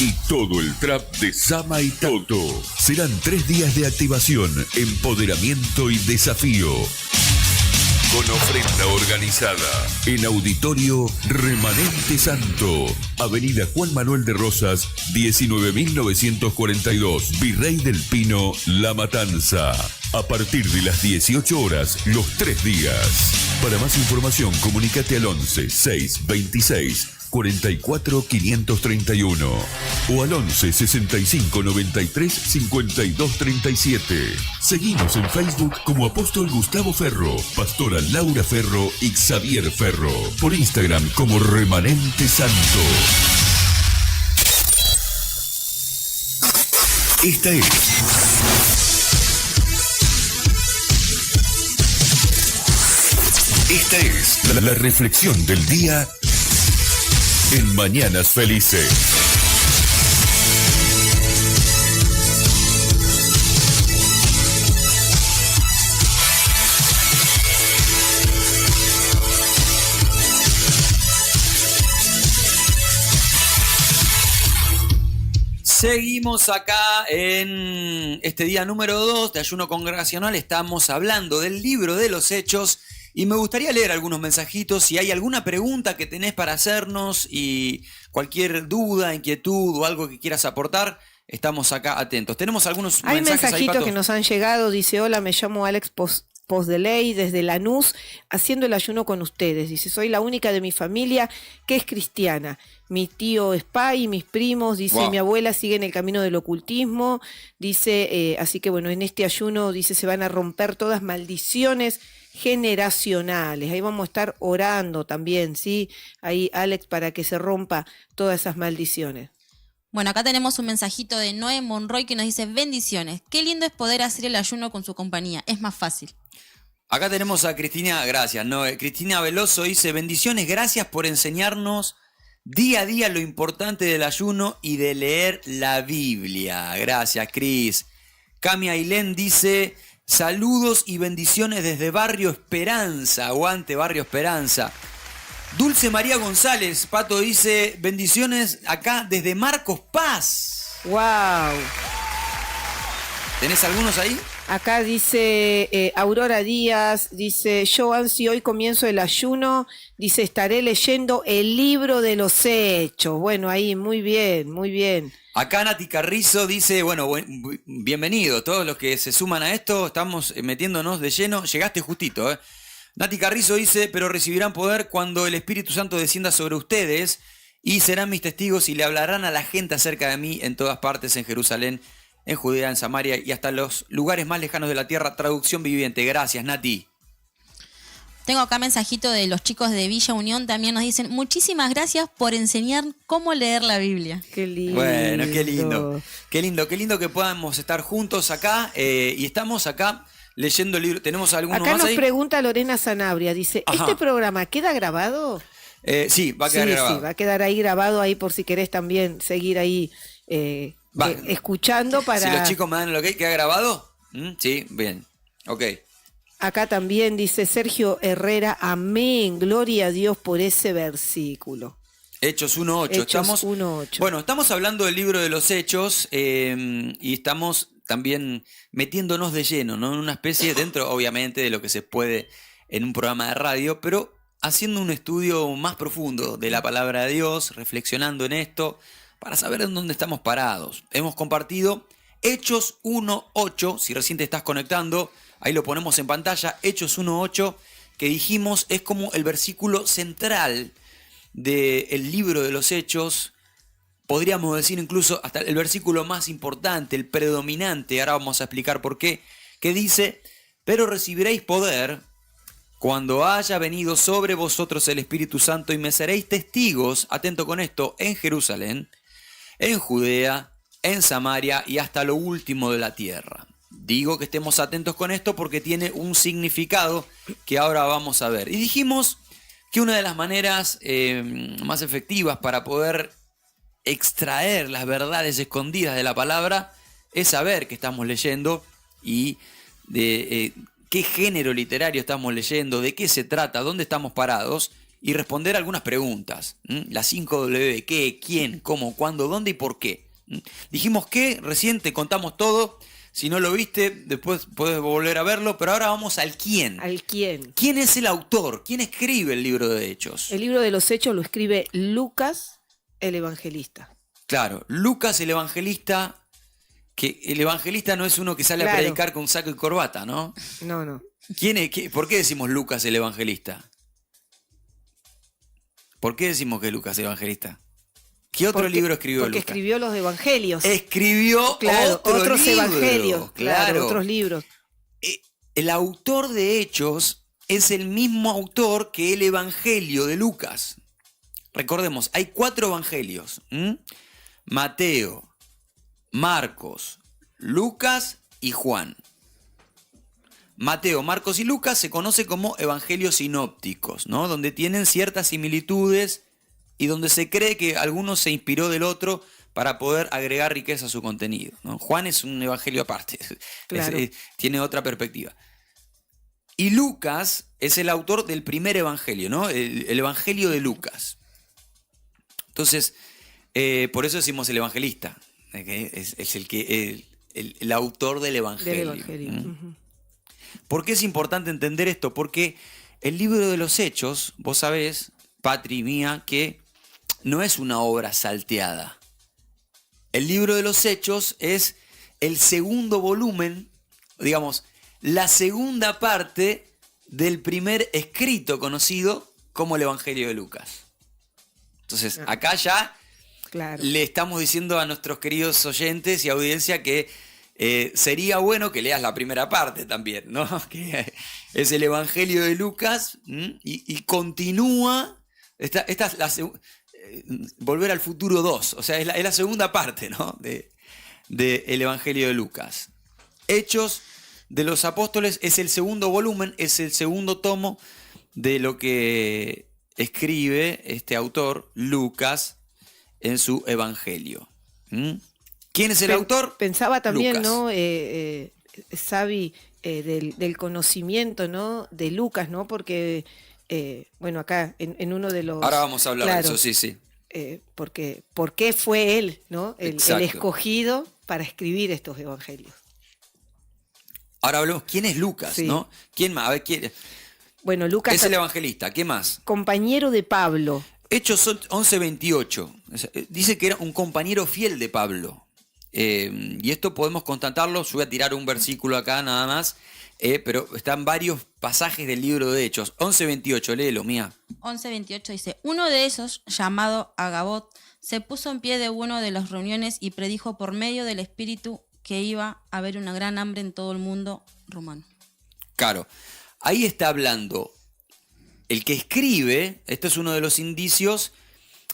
Y todo el trap de Sama y Toto. Serán 3 días de activación, empoderamiento y desafío. Con ofrenda organizada en Auditorio Remanente Santo, Avenida Juan Manuel de Rosas, 19.942, Virrey del Pino, La Matanza. A partir de las 18 horas, los 3 días. Para más información, comunícate al 11 626 44 531 o al 11 65 93 52 37. Seguimos en Facebook como Apóstol Gustavo Ferro, Pastora Laura Ferro y Xavier Ferro. Por Instagram como Remanente Santo. Esta es la reflexión del día en Mañanas Felices. Seguimos acá en este día número 2 de ayuno congregacional. Estamos hablando del libro de los Hechos y me gustaría leer algunos mensajitos. Si hay alguna pregunta que tenés para hacernos y cualquier duda, inquietud o algo que quieras aportar, estamos acá atentos. Tenemos algunos Hay mensajes mensajitos ahí, Pato, que nos han llegado. Dice: hola, me llamo Alex Posdeley desde Lanús, haciendo el ayuno con ustedes. Dice: soy la única de mi familia que es cristiana. Mi tío es pai, mis primos, dice, wow. Mi abuela sigue en el camino del ocultismo. Dice, así que bueno, en este ayuno, dice, se van a romper todas maldiciones generacionales. Ahí vamos a estar orando también, ¿sí? Ahí, Alex, para que se rompa todas esas maldiciones. Bueno, acá tenemos un mensajito de Noé Monroy que nos dice: bendiciones, qué lindo es poder hacer el ayuno con su compañía, es más fácil. Acá tenemos a Cristina, gracias, ¿no? Cristina Veloso dice: bendiciones, gracias por enseñarnos día a día lo importante del ayuno y de leer la Biblia. Gracias, Cris. Cami Ailén dice: saludos y bendiciones desde Barrio Esperanza. Aguante, Barrio Esperanza. Dulce María González, Pato, dice: bendiciones acá desde Marcos Paz. ¡Wow! ¿Tenés algunos ahí? Acá dice Aurora Díaz, dice: yo ansio, hoy comienzo el ayuno, dice, estaré leyendo el libro de los Hechos. Bueno, ahí, muy bien, muy bien. Acá Nati Carrizo dice: bueno, bienvenido, todos los que se suman a esto, estamos metiéndonos de lleno, llegaste justito, ¿eh? Nati Carrizo dice: pero recibirán poder cuando el Espíritu Santo descienda sobre ustedes y serán mis testigos y le hablarán a la gente acerca de mí en todas partes, en Jerusalén, en Judea, en Samaria y hasta los lugares más lejanos de la tierra. Traducción viviente. Gracias, Nati. Tengo acá mensajito de los chicos de Villa Unión, también nos dicen: muchísimas gracias por enseñar cómo leer la Biblia. Qué lindo. Bueno, qué lindo. Qué lindo que podamos estar juntos acá y estamos acá leyendo el libro. ¿Tenemos alguno acá más nos ahí? pregunta Lorena Sanabria, dice: Ajá. ¿este programa queda grabado? Sí, va a quedar grabado. Sí, va a quedar ahí grabado, ahí por si querés también seguir ahí escuchando para... Si los chicos me dan el ok, ¿queda grabado? Sí, bien. Ok. Acá también dice Sergio Herrera: amén, gloria a Dios por ese versículo. Hechos 1.8. Hechos 1.8. Bueno, estamos hablando del libro de los Hechos y estamos también metiéndonos de lleno, ¿no? En una especie, dentro obviamente de lo que se puede en un programa de radio, pero haciendo un estudio más profundo de la palabra de Dios, reflexionando en esto, para saber en dónde estamos parados. Hemos compartido Hechos 1.8, si recién te estás conectando, ahí lo ponemos en pantalla, Hechos 1.8, que dijimos es como el versículo central del libro de los Hechos, podríamos decir incluso hasta el versículo más importante, el predominante, ahora vamos a explicar por qué, que dice: pero recibiréis poder cuando haya venido sobre vosotros el Espíritu Santo y me seréis testigos, atento con esto, en Jerusalén, en Judea, en Samaria y hasta lo último de la tierra. Digo que estemos atentos con esto porque tiene un significado que ahora vamos a ver. Y dijimos que una de las maneras más efectivas para poder extraer las verdades escondidas de la palabra es saber qué estamos leyendo y de qué género literario estamos leyendo, de qué se trata, dónde estamos parados y responder algunas preguntas. Las 5W: qué, quién, cómo, cuándo, dónde y por qué. Dijimos que recién te contamos todo. Si no lo viste, después puedes volver a verlo, pero ahora vamos al quién. ¿Al quién? ¿Quién es el autor? ¿Quién escribe el libro de Hechos? El libro de los Hechos lo escribe Lucas, el evangelista. Claro, Lucas el evangelista, que el evangelista no es uno que sale a predicar con saco y corbata, ¿no? No. ¿Por qué decimos Lucas el evangelista? ¿Por qué decimos que Lucas el evangelista? ¿Qué otro libro escribió Porque Lucas? escribió los evangelios. Escribió otros libro, evangelios, claro, otros libros. El autor de Hechos es el mismo autor que el Evangelio de Lucas. Recordemos, hay 4 evangelios. Mateo, Marcos, Lucas y Juan. Mateo, Marcos y Lucas se conoce como evangelios sinópticos, ¿no? Donde tienen ciertas similitudes y donde se cree que alguno se inspiró del otro para poder agregar riqueza a su contenido, ¿no? Juan es un evangelio aparte, Claro. tiene otra perspectiva. Y Lucas es el autor del primer evangelio, ¿no? El evangelio de Lucas. Entonces, por eso decimos el evangelista, es el autor del evangelio. Del evangelio. Uh-huh. ¿Por qué es importante entender esto? Porque el libro de los Hechos, vos sabés, Patri mía, que no es una obra salteada. El libro de los Hechos es el segundo volumen, digamos, la segunda parte del primer escrito conocido como el Evangelio de Lucas. Entonces, acá ya le estamos diciendo a nuestros queridos oyentes y audiencia que sería bueno que leas la primera parte también, ¿no? Que es el Evangelio de Lucas y continúa. Esta es Volver al Futuro 2, o sea, es la segunda parte, ¿no? del Evangelio de Lucas. Hechos de los Apóstoles es el segundo volumen, es el segundo tomo de lo que escribe este autor, Lucas, en su Evangelio. ¿Quién es el autor? Pensaba también, Lucas. ¿no? Xavi, del conocimiento, ¿no? De Lucas, ¿no? Porque, bueno, acá en uno de los... Ahora vamos a hablar de eso, sí. ¿Por qué fue él, ¿no? El escogido para escribir estos evangelios? Ahora hablemos, ¿quién es Lucas, Sí. no? ¿Quién más? A ver, ¿quién? Bueno, Lucas Es el evangelista, ¿qué más? compañero de Pablo. Hechos 11:28. Dice que era un compañero fiel de Pablo. Y esto podemos constatarlo. Yo voy a tirar un versículo acá nada más. Pero están varios pasajes del libro de Hechos. 11:28, léelo, mía. 11:28 dice, uno de ellos, llamado Agabot, se puso en pie de una de las reuniones y predijo por medio del Espíritu que iba a haber una gran hambre en todo el mundo romano. Claro, ahí está hablando el que escribe. Esto es uno de los indicios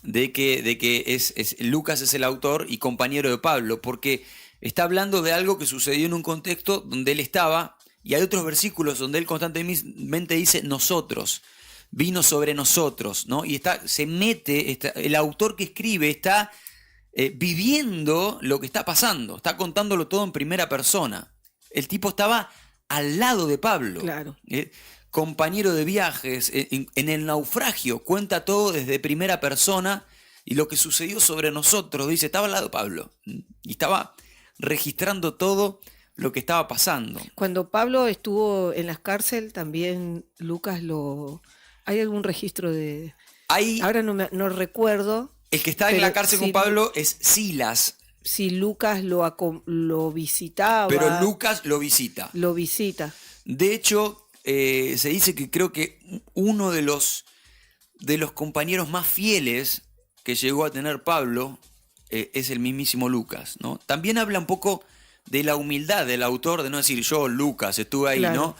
de que Lucas es el autor y compañero de Pablo, porque está hablando de algo que sucedió en un contexto donde él estaba, y hay otros versículos donde él constantemente dice nosotros, vino sobre nosotros, ¿no? Y se mete, el autor que escribe está viviendo lo que está pasando, está contándolo todo en primera persona. El tipo estaba al lado de Pablo. Claro. Compañero de viajes, en el naufragio, cuenta todo desde primera persona, y lo que sucedió sobre nosotros, dice, estaba al lado de Pablo, y estaba registrando todo lo que estaba pasando. Cuando Pablo estuvo en la cárcel, también Lucas ¿hay algún registro de...? Ahora no recuerdo. El que está en la cárcel con Pablo es Silas. Si Lucas lo visitaba. Pero Lucas lo visita. Lo visita. De hecho, se dice que creo que uno de los compañeros más fieles que llegó a tener Pablo es el mismísimo Lucas, ¿no? También habla un poco de la humildad del autor, de no decir yo, Lucas, estuve ahí, claro. ¿no?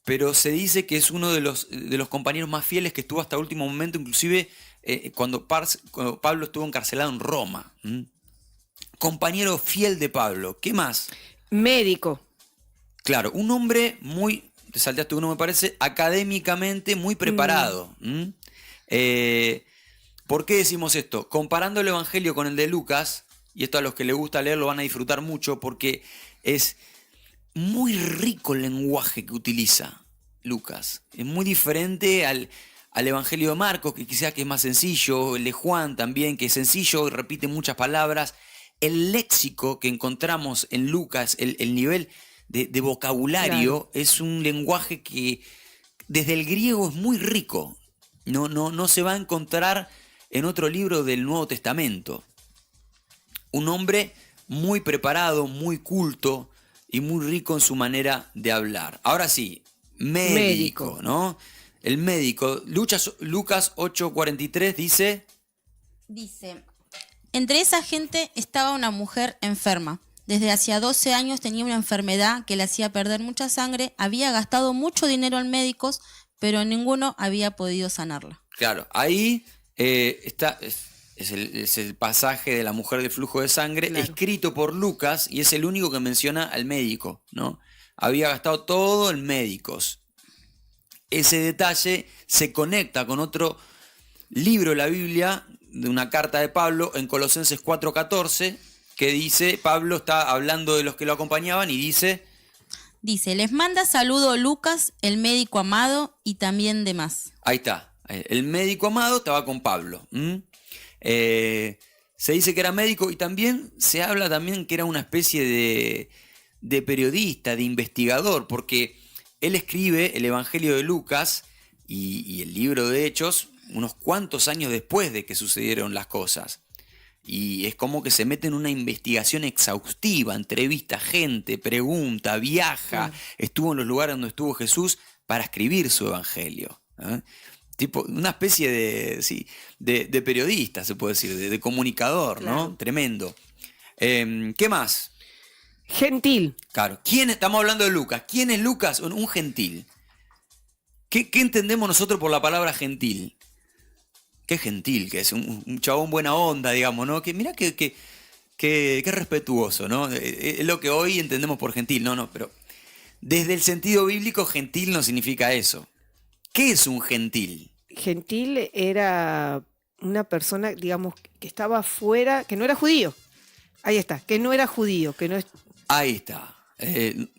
Pero se dice que es uno de los compañeros más fieles que estuvo hasta el último momento, inclusive cuando Pablo estuvo encarcelado en Roma. Compañero fiel de Pablo. ¿Qué más? Médico. Claro, un hombre muy, te salteaste uno me parece, académicamente muy preparado. ¿Por qué decimos esto? Comparando el Evangelio con el de Lucas, y esto a los que les gusta leer lo van a disfrutar mucho porque es muy rico el lenguaje que utiliza Lucas. Es muy diferente al Evangelio de Marcos, que quizás que es más sencillo, el de Juan también, que es sencillo y repite muchas palabras. El léxico que encontramos en Lucas, el nivel de vocabulario, claro, es un lenguaje que desde el griego es muy rico. No se va a encontrar en otro libro del Nuevo Testamento. Un hombre muy preparado, muy culto, y muy rico en su manera de hablar. Ahora sí, médico, ¿no? El médico, Lucas 8:43 dice... Dice, entre esa gente estaba una mujer enferma. Desde hacía 12 años tenía una enfermedad que le hacía perder mucha sangre, había gastado mucho dinero en médicos, pero ninguno había podido sanarla. Claro, ahí está... Es el pasaje de la mujer del flujo de sangre, claro, escrito por Lucas, y es el único que menciona al médico, ¿no? Había gastado todo en médicos. Ese detalle se conecta con otro libro de la Biblia, de una carta de Pablo, en Colosenses 4:14, que dice, Pablo está hablando de los que lo acompañaban y dice... Dice, les manda saludo Lucas, el médico amado, y también demás. Ahí está, el médico amado estaba con Pablo. Se dice que era médico y también se habla también que era una especie de periodista, de investigador, porque él escribe el Evangelio de Lucas y el libro de Hechos unos cuantos años después de que sucedieron las cosas. Y es como que se mete en una investigación exhaustiva, entrevista gente, pregunta, viaja, estuvo en los lugares donde estuvo Jesús para escribir su Evangelio. Tipo, una especie de periodista, se puede decir, de comunicador, claro, ¿no? Tremendo. ¿Qué más? Gentil. Claro. Estamos hablando de Lucas. ¿Quién es Lucas? Un gentil. ¿Qué entendemos nosotros por la palabra gentil? Qué gentil que es, un chabón buena onda, digamos, ¿no? Que mirá qué respetuoso, ¿no? Es lo que hoy entendemos por gentil. No, pero desde el sentido bíblico, gentil no significa eso. ¿Qué es un gentil? Gentil era una persona, digamos, que estaba fuera, que no era judío. Ahí está, que no era judío, que no es... Ahí está.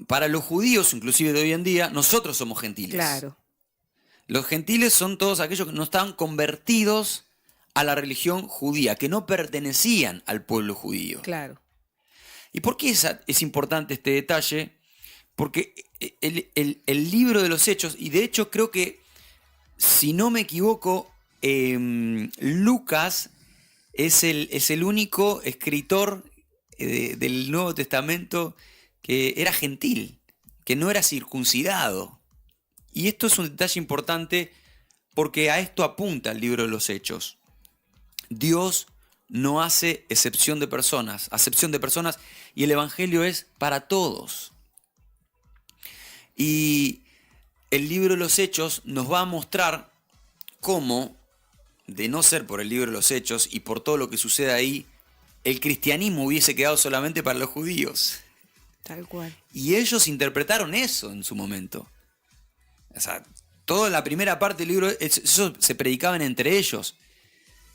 Para los judíos, inclusive de hoy en día, nosotros somos gentiles. Claro. Los gentiles son todos aquellos que no estaban convertidos a la religión judía, que no pertenecían al pueblo judío. Claro. ¿Y por qué es importante este detalle? Porque el libro de los Hechos, y de hecho creo que, si no me equivoco, Lucas es el único escritor del Nuevo Testamento que era gentil, que no era circuncidado. Y esto es un detalle importante porque a esto apunta el libro de los Hechos. Dios no hace acepción de personas, y el Evangelio es para todos. Y el libro de los Hechos nos va a mostrar cómo, de no ser por el libro de los Hechos y por todo lo que sucede ahí, el cristianismo hubiese quedado solamente para los judíos. Tal cual. Y ellos interpretaron eso en su momento. O sea, toda la primera parte del libro, eso se predicaban entre ellos.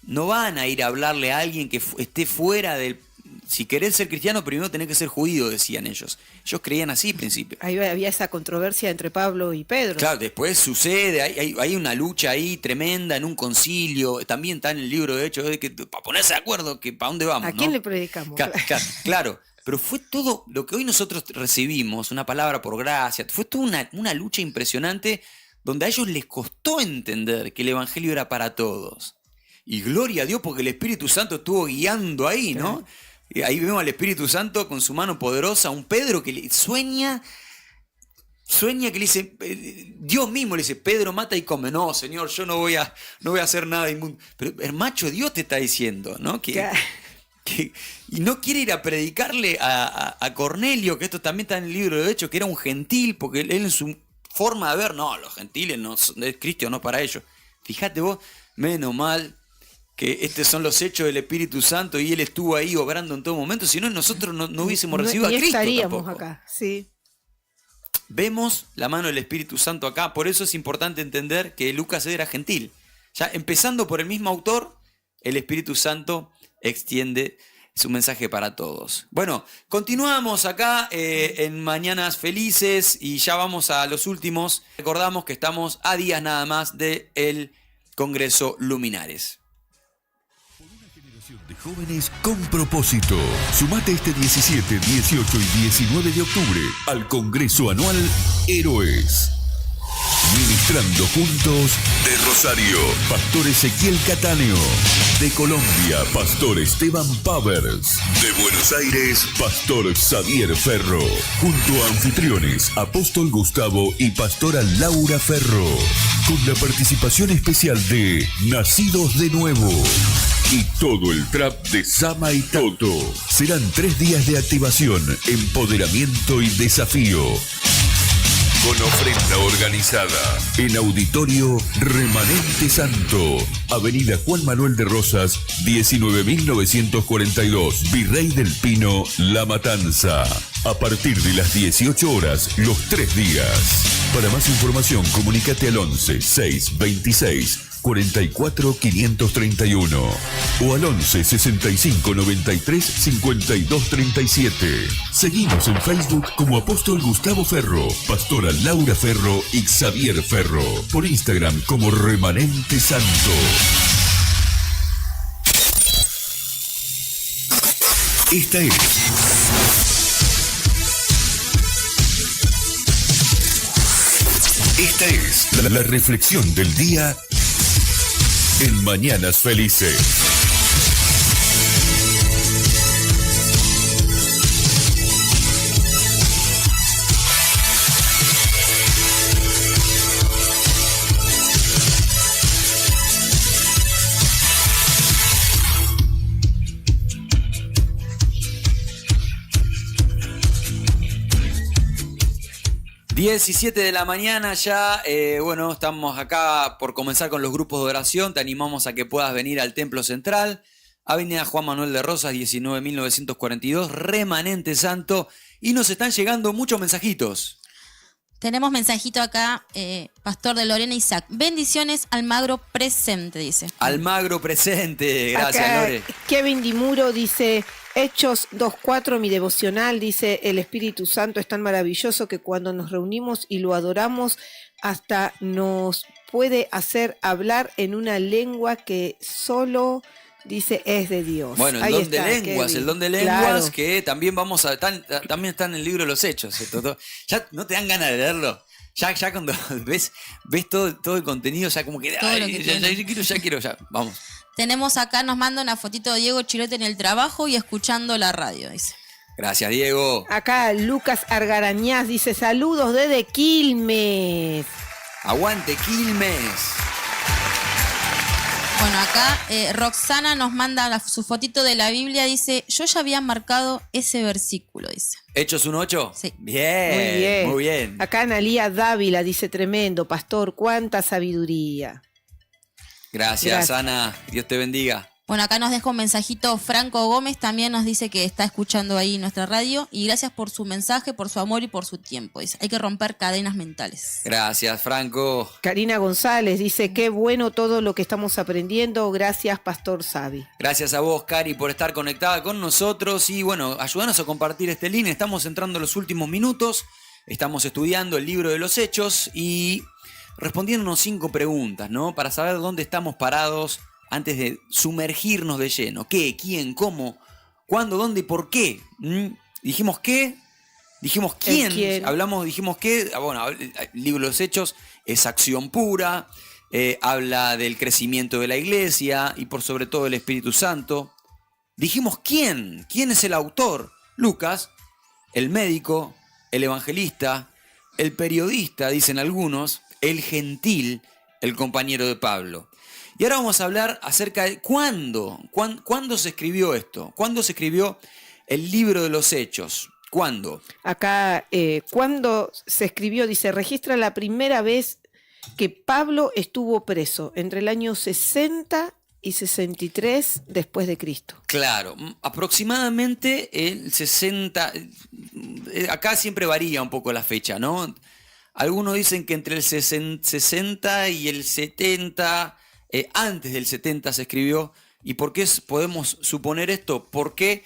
No van a ir a hablarle a alguien que esté fuera del... Si querés ser cristiano, primero tenés que ser judío, decían ellos. Ellos creían así al principio. Ahí había esa controversia entre Pablo y Pedro. Claro, después sucede, hay una lucha ahí tremenda en un concilio. También está en el libro de Hechos, que para ponerse de acuerdo, que para dónde vamos. ¿A quién le predicamos? Claro, pero fue todo lo que hoy nosotros recibimos, una palabra por gracia, fue toda una lucha impresionante donde a ellos les costó entender que el Evangelio era para todos. Y gloria a Dios porque el Espíritu Santo estuvo guiando ahí, ¿no? Claro. Ahí vemos al Espíritu Santo con su mano poderosa, un Pedro que sueña que le dice, Dios mismo le dice, Pedro, mata y come. No, Señor, yo no voy a hacer nada inmundo. Pero el macho Dios te está diciendo, ¿no? Y no quiere ir a predicarle a Cornelio, que esto también está en el libro de Hechos, que era un gentil, porque él en su forma de ver, no, los gentiles, no, es Cristo, no para ellos. Fíjate vos, menos mal que estos son los hechos del Espíritu Santo y Él estuvo ahí obrando en todo momento, si no nosotros no hubiésemos recibido a Cristo estaríamos tampoco. Acá, sí. Vemos la mano del Espíritu Santo acá, por eso es importante entender que Lucas era gentil. Ya empezando por el mismo autor, el Espíritu Santo extiende su mensaje para todos. Bueno, continuamos acá en Mañanas Felices y ya vamos a los últimos. Recordamos que estamos a días nada más del Congreso Luminares. De jóvenes con propósito. Sumate este 17, 18 y 19 de octubre al Congreso Anual Héroes. Ministrando juntos de Rosario, Pastor Ezequiel Catáneo. De Colombia, Pastor Esteban Pavers. De Buenos Aires, Pastor Xavier Ferro. Junto a anfitriones, Apóstol Gustavo y Pastora Laura Ferro. Con la participación especial de Nacidos de Nuevo. Y todo el trap de Sama y Toto. Serán 3 días de activación, empoderamiento y desafío. Con ofrenda organizada en Auditorio Remanente Santo, Avenida Juan Manuel de Rosas, 19.942, Virrey del Pino, La Matanza. A partir de las 18 horas, los 3 días. Para más información, comunícate al 11 626 44 531 o al 11 65 93 52 37. Seguimos en Facebook como Apóstol Gustavo Ferro, Pastora Laura Ferro y Xavier Ferro. Por Instagram como Remanente Santo. Esta es la reflexión del día en Mañanas Felices. ...17 de la mañana ya, bueno, estamos acá por comenzar con los grupos de oración. Te animamos a que puedas venir al Templo Central, Avenida Juan Manuel de Rosas, 19.942, Remanente Santo, y nos están llegando muchos mensajitos. Tenemos mensajito acá, Pastor de Lorena Isaac. Bendiciones, Almagro presente, dice. Almagro presente, gracias, acá, Lore. Kevin Dimuro dice... Hechos 2.4, mi devocional, dice, el Espíritu Santo es tan maravilloso que cuando nos reunimos y lo adoramos, hasta nos puede hacer hablar en una lengua que solo, dice, es de Dios. Bueno, Ahí el don de está, lenguas, Kevin. el don de lenguas, Claro. que también vamos a... también está en el libro de los Hechos. Esto, ya no te dan ganas de leerlo. Ya cuando ves todo el contenido, ya como que... Todo lo Ay, que ya tiene. quiero, vamos. Tenemos acá, nos manda una fotito de Diego Chilote en el trabajo y escuchando la radio, dice. Gracias, Diego. Acá Lucas Argarañaz dice, saludos desde Quilmes. Aguante, Quilmes. Bueno, acá Roxana nos manda su fotito de la Biblia, dice, yo ya había marcado ese versículo, dice. ¿Hechos 1.8? Sí. Bien, muy bien. Acá Analía Dávila dice, tremendo, pastor, cuánta sabiduría. Gracias, Ana. Dios te bendiga. Bueno, acá nos deja un mensajito Franco Gómez, también nos dice que está escuchando ahí nuestra radio y gracias por su mensaje, por su amor y por su tiempo. Dice, hay que romper cadenas mentales. Gracias, Franco. Karina González dice, qué bueno todo lo que estamos aprendiendo, gracias Pastor Savi. Gracias a vos, Cari, por estar conectada con nosotros y bueno, ayúdanos a compartir este link. Estamos entrando en los últimos minutos, estamos estudiando el libro de los Hechos y respondiéndonos 5 preguntas, ¿no? Para saber dónde estamos parados antes de sumergirnos de lleno. ¿Qué? ¿Quién? ¿Cómo? ¿Cuándo? ¿Dónde? ¿Y por qué? ¿Dijimos qué? ¿Dijimos quién? Dijimos qué. Bueno, el libro de los Hechos es acción pura, habla del crecimiento de la iglesia y por sobre todo del Espíritu Santo. Dijimos quién. ¿Quién es el autor? Lucas, el médico, el evangelista, el periodista, dicen algunos, el gentil, el compañero de Pablo. Y ahora vamos a hablar acerca de cuándo se escribió esto, cuándo se escribió el libro de los Hechos, cuándo. Acá, cuando se escribió, dice, registra la primera vez que Pablo estuvo preso, entre el año 60 y 63 después de Cristo. Claro, aproximadamente el 60, acá siempre varía un poco la fecha, ¿no? Algunos dicen que entre el 60 y el 70... antes del 70 se escribió. ¿Y por qué podemos suponer esto? Porque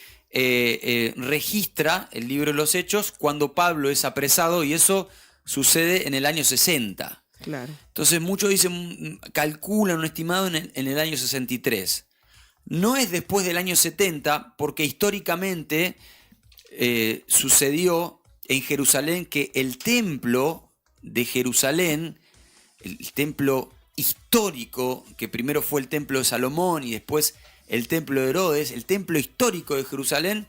registra el libro de los Hechos cuando Pablo es apresado y eso sucede en el año 60. Claro. Entonces muchos dicen, calculan un estimado en el año 63. No es después del año 70 porque históricamente sucedió en Jerusalén que el templo de Jerusalén el templo histórico, que primero fue el templo de Salomón y después el templo de Herodes, el templo histórico de Jerusalén,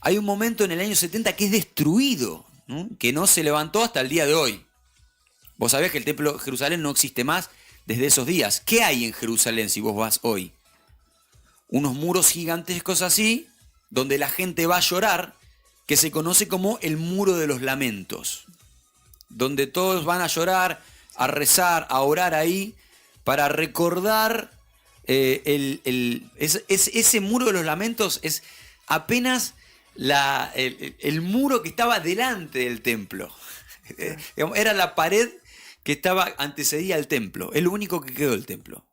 hay un momento en el año 70 que es destruido, ¿no? Que no se levantó hasta el día de hoy. Vos sabés que el templo de Jerusalén no existe más desde esos días. ¿Qué hay en Jerusalén si vos vas hoy? Unos muros gigantescos así, donde la gente va a llorar, que se conoce como el Muro de los Lamentos, donde todos van a llorar, a rezar, a orar ahí, para recordar ese Muro de los Lamentos es apenas el muro que estaba delante del templo. Era la pared que antecedía al templo, es lo único que quedó del templo.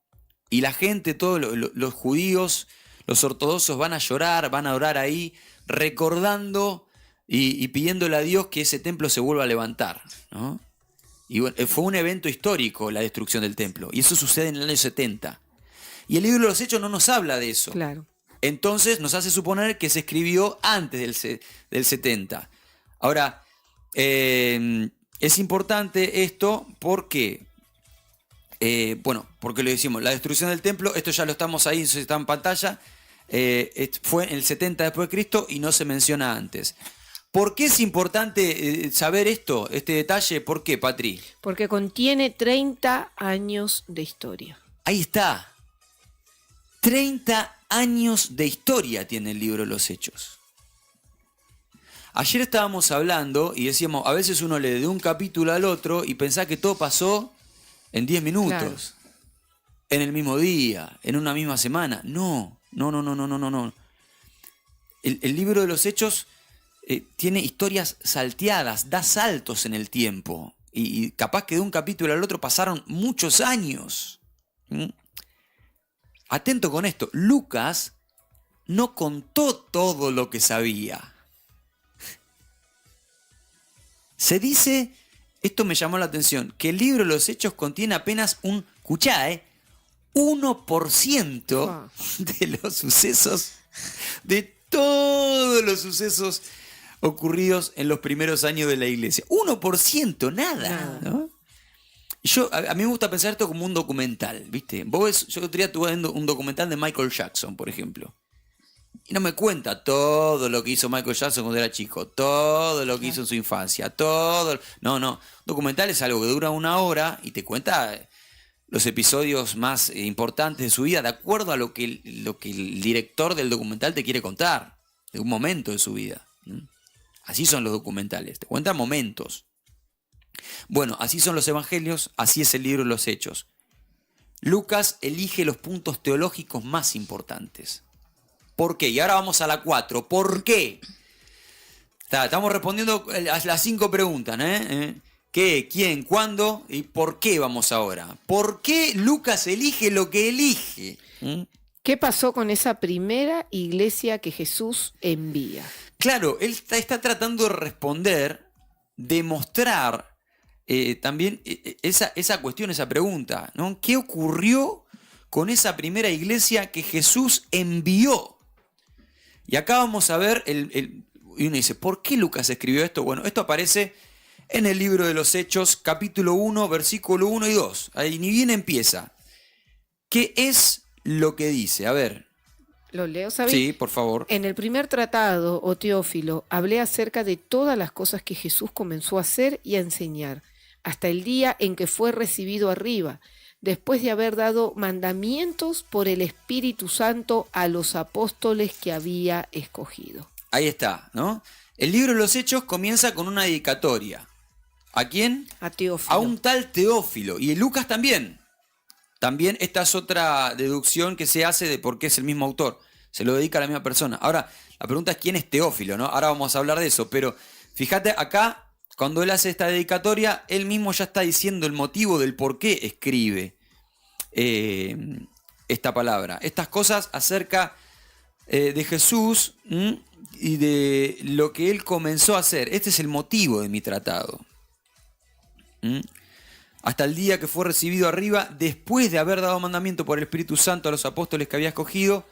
Y la gente, todos los judíos, los ortodoxos van a llorar, van a orar ahí, recordando y pidiéndole a Dios que ese templo se vuelva a levantar, ¿no? Y bueno, fue un evento histórico la destrucción del templo, y eso sucede en el año 70. Y el libro de los Hechos no nos habla de eso. Claro. Entonces nos hace suponer que se escribió antes del 70. Ahora, es importante esto porque, porque lo decimos, la destrucción del templo, esto ya lo estamos ahí, está en pantalla, fue en el 70 después de Cristo y no se menciona antes. ¿Por qué es importante saber este detalle? ¿Por qué, Patri? Porque contiene 30 años de historia. Ahí está. 30 años de historia tiene el libro de los Hechos. Ayer estábamos hablando y decíamos, a veces uno lee de un capítulo al otro y pensá que todo pasó en 10 minutos, claro, en el mismo día, en una misma semana. No. El libro de los Hechos tiene historias salteadas, da saltos en el tiempo. Y capaz que de un capítulo al otro pasaron muchos años. Atento con esto, Lucas no contó todo lo que sabía. Se dice, esto me llamó la atención, que el libro de los Hechos contiene apenas 1% de los sucesos, de todos los sucesos ocurridos en los primeros años de la iglesia. 1%, nada. ¿No? A mí me gusta pensar esto como un documental, ¿viste? Yo el otro día estuve viendo un documental de Michael Jackson, por ejemplo. Y no me cuenta todo lo que hizo Michael Jackson cuando era chico, todo lo que hizo en su infancia, todo. No. Documental es algo que dura 1 hora y te cuenta los episodios más importantes de su vida de acuerdo a lo que el director del documental te quiere contar, de un momento de su vida. Así son los documentales, te cuentan momentos. Bueno, así son los evangelios, así es el libro de los Hechos. Lucas elige los puntos teológicos más importantes. ¿Por qué? Y ahora vamos a la 4. ¿Por qué? Estamos respondiendo a las 5 preguntas, ¿Qué? ¿Quién? ¿Cuándo? ¿Y por qué vamos ahora? ¿Por qué Lucas elige lo que elige? ¿Qué pasó con esa primera iglesia que Jesús envía? Claro, él está tratando de responder, demostrar también esa cuestión, esa pregunta, ¿no? ¿Qué ocurrió con esa primera iglesia que Jesús envió? Y acá vamos a ver, y uno dice, ¿por qué Lucas escribió esto? Bueno, esto aparece en el libro de los Hechos, capítulo 1, versículo 1 y 2. Ahí ni bien empieza. ¿Qué es lo que dice? A ver. ¿Lo leo, Sabi? Sí, por favor. En el primer tratado, o Teófilo, hablé acerca de todas las cosas que Jesús comenzó a hacer y a enseñar, hasta el día en que fue recibido arriba, después de haber dado mandamientos por el Espíritu Santo a los apóstoles que había escogido. Ahí está, ¿no? El libro de los Hechos comienza con una dedicatoria. ¿A quién? A Teófilo. A un tal Teófilo. Y Lucas también. También esta es otra deducción que se hace de por qué es el mismo autor. Se lo dedica a la misma persona. Ahora, la pregunta es quién es Teófilo, ¿no? Ahora vamos a hablar de eso. Pero fíjate acá, cuando él hace esta dedicatoria, él mismo ya está diciendo el motivo del por qué escribe esta palabra. Estas cosas acerca de Jesús y de lo que él comenzó a hacer. Este es el motivo de mi tratado. Hasta el día que fue recibido arriba, después de haber dado mandamiento por el Espíritu Santo a los apóstoles que había escogido,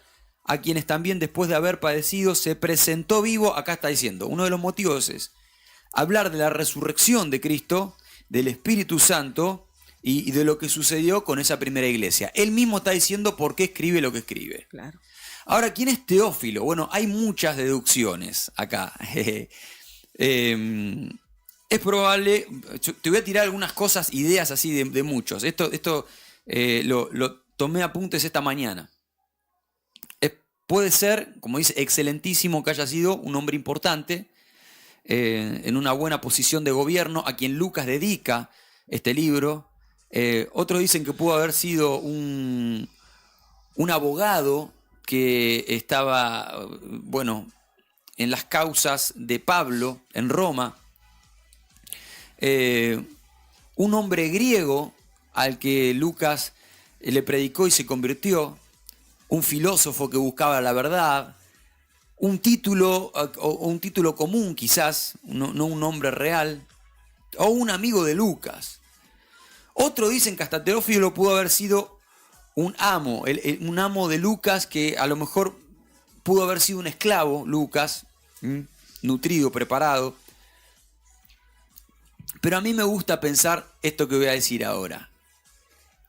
a quienes también después de haber padecido se presentó vivo. Acá está diciendo, uno de los motivos es hablar de la resurrección de Cristo, del Espíritu Santo y de lo que sucedió con esa primera iglesia. Él mismo está diciendo por qué escribe lo que escribe. Claro. Ahora, ¿quién es Teófilo? Bueno, hay muchas deducciones acá. Es probable, te voy a tirar algunas cosas, ideas así de muchos. Esto lo tomé apuntes esta mañana. Puede ser, como dice, excelentísimo que haya sido un hombre importante, en una buena posición de gobierno, a quien Lucas dedica este libro. Otros dicen que pudo haber sido un abogado que estaba, bueno, en las causas de Pablo en Roma. Un hombre griego al que Lucas le predicó y se convirtió. Un filósofo que buscaba la verdad, un título común quizás, no un nombre real, o un amigo de Lucas. Otros dicen que hasta Teófilo pudo haber sido un amo, un amo de Lucas, que a lo mejor pudo haber sido un esclavo, Lucas, nutrido, preparado. Pero a mí me gusta pensar esto que voy a decir ahora.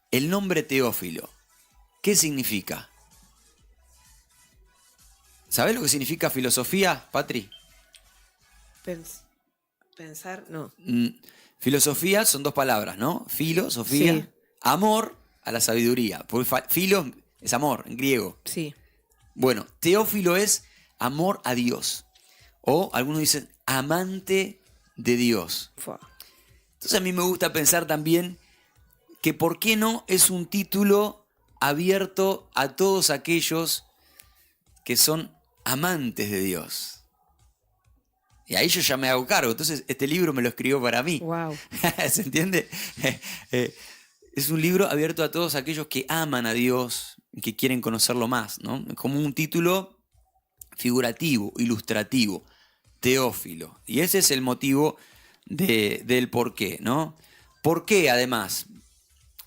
El nombre Teófilo, ¿qué significa? ¿Sabés lo que significa filosofía, Patri? Pensar, no. Filosofía son dos palabras, ¿no? Filosofía, sí. Amor a la sabiduría. Porque filo es amor, en griego. Sí. Bueno, Teófilo es amor a Dios. O algunos dicen amante de Dios. Entonces a mí me gusta pensar también que por qué no es un título abierto a todos aquellos que son amantes de Dios. Y ahí yo ya me hago cargo. Entonces este libro me lo escribió para mí. Wow. ¿Se entiende? Es un libro abierto a todos aquellos que aman a Dios y que quieren conocerlo más, ¿no? Como un título figurativo, ilustrativo, Teófilo. Y ese es el motivo del por qué, ¿no? ¿Por qué además?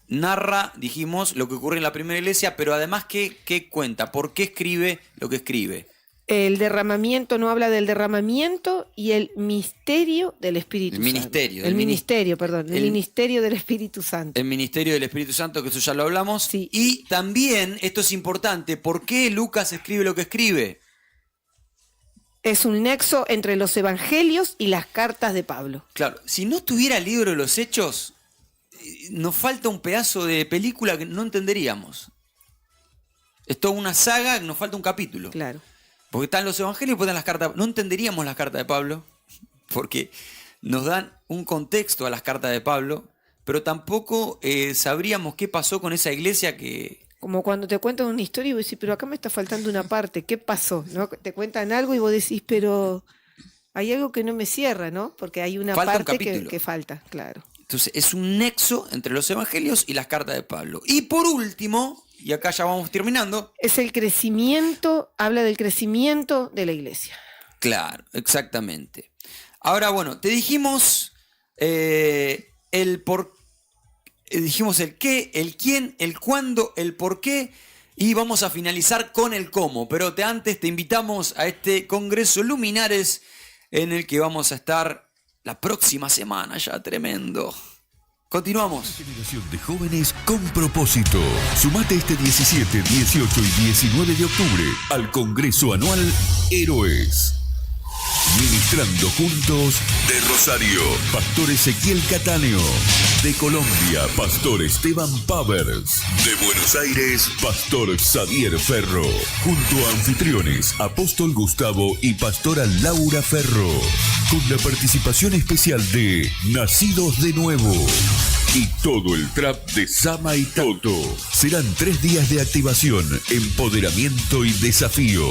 Narra, dijimos, lo que ocurre en la primera iglesia, pero además, ¿qué cuenta? ¿Por qué escribe lo que escribe? El derramamiento, no habla del derramamiento y el misterio del Espíritu Santo. El ministerio del Espíritu Santo. El ministerio del Espíritu Santo, que eso ya lo hablamos. Sí. Y también, esto es importante, ¿por qué Lucas escribe lo que escribe? Es un nexo entre los evangelios y las cartas de Pablo. Claro, si no estuviera el libro de los Hechos, nos falta un pedazo de película que no entenderíamos. Es toda una saga, nos falta un capítulo. Claro. Porque están los evangelios y pues están las cartas. No entenderíamos las cartas de Pablo, porque nos dan un contexto a las cartas de Pablo, pero tampoco sabríamos qué pasó con esa iglesia que... Como cuando te cuentan una historia y vos decís, pero acá me está faltando una parte, ¿qué pasó? ¿No? Te cuentan algo y vos decís, pero hay algo que no me cierra, ¿no? Porque hay una parte que falta, claro. Entonces es un nexo entre los evangelios y las cartas de Pablo. Y por último, y acá ya vamos terminando, es el crecimiento, habla del crecimiento de la iglesia. Claro, exactamente. Ahora, bueno, te dijimos dijimos el qué, el quién, el cuándo, el por qué, y vamos a finalizar con el cómo. Pero antes te invitamos a este Congreso Luminares en el que vamos a estar la próxima semana, ya tremendo. Continuamos. Generación de jóvenes con propósito. Sumate este 17, 18 y 19 de octubre al Congreso Anual Héroes. Ministrando juntos de Rosario, Pastor Ezequiel Catáneo. De Colombia, Pastor Esteban Pavers. De Buenos Aires, Pastor Xavier Ferro. Junto a anfitriones, Apóstol Gustavo y Pastora Laura Ferro. Con la participación especial de Nacidos de Nuevo. Y todo el trap de Sama y Toto. Serán 3 días de activación, empoderamiento y desafío.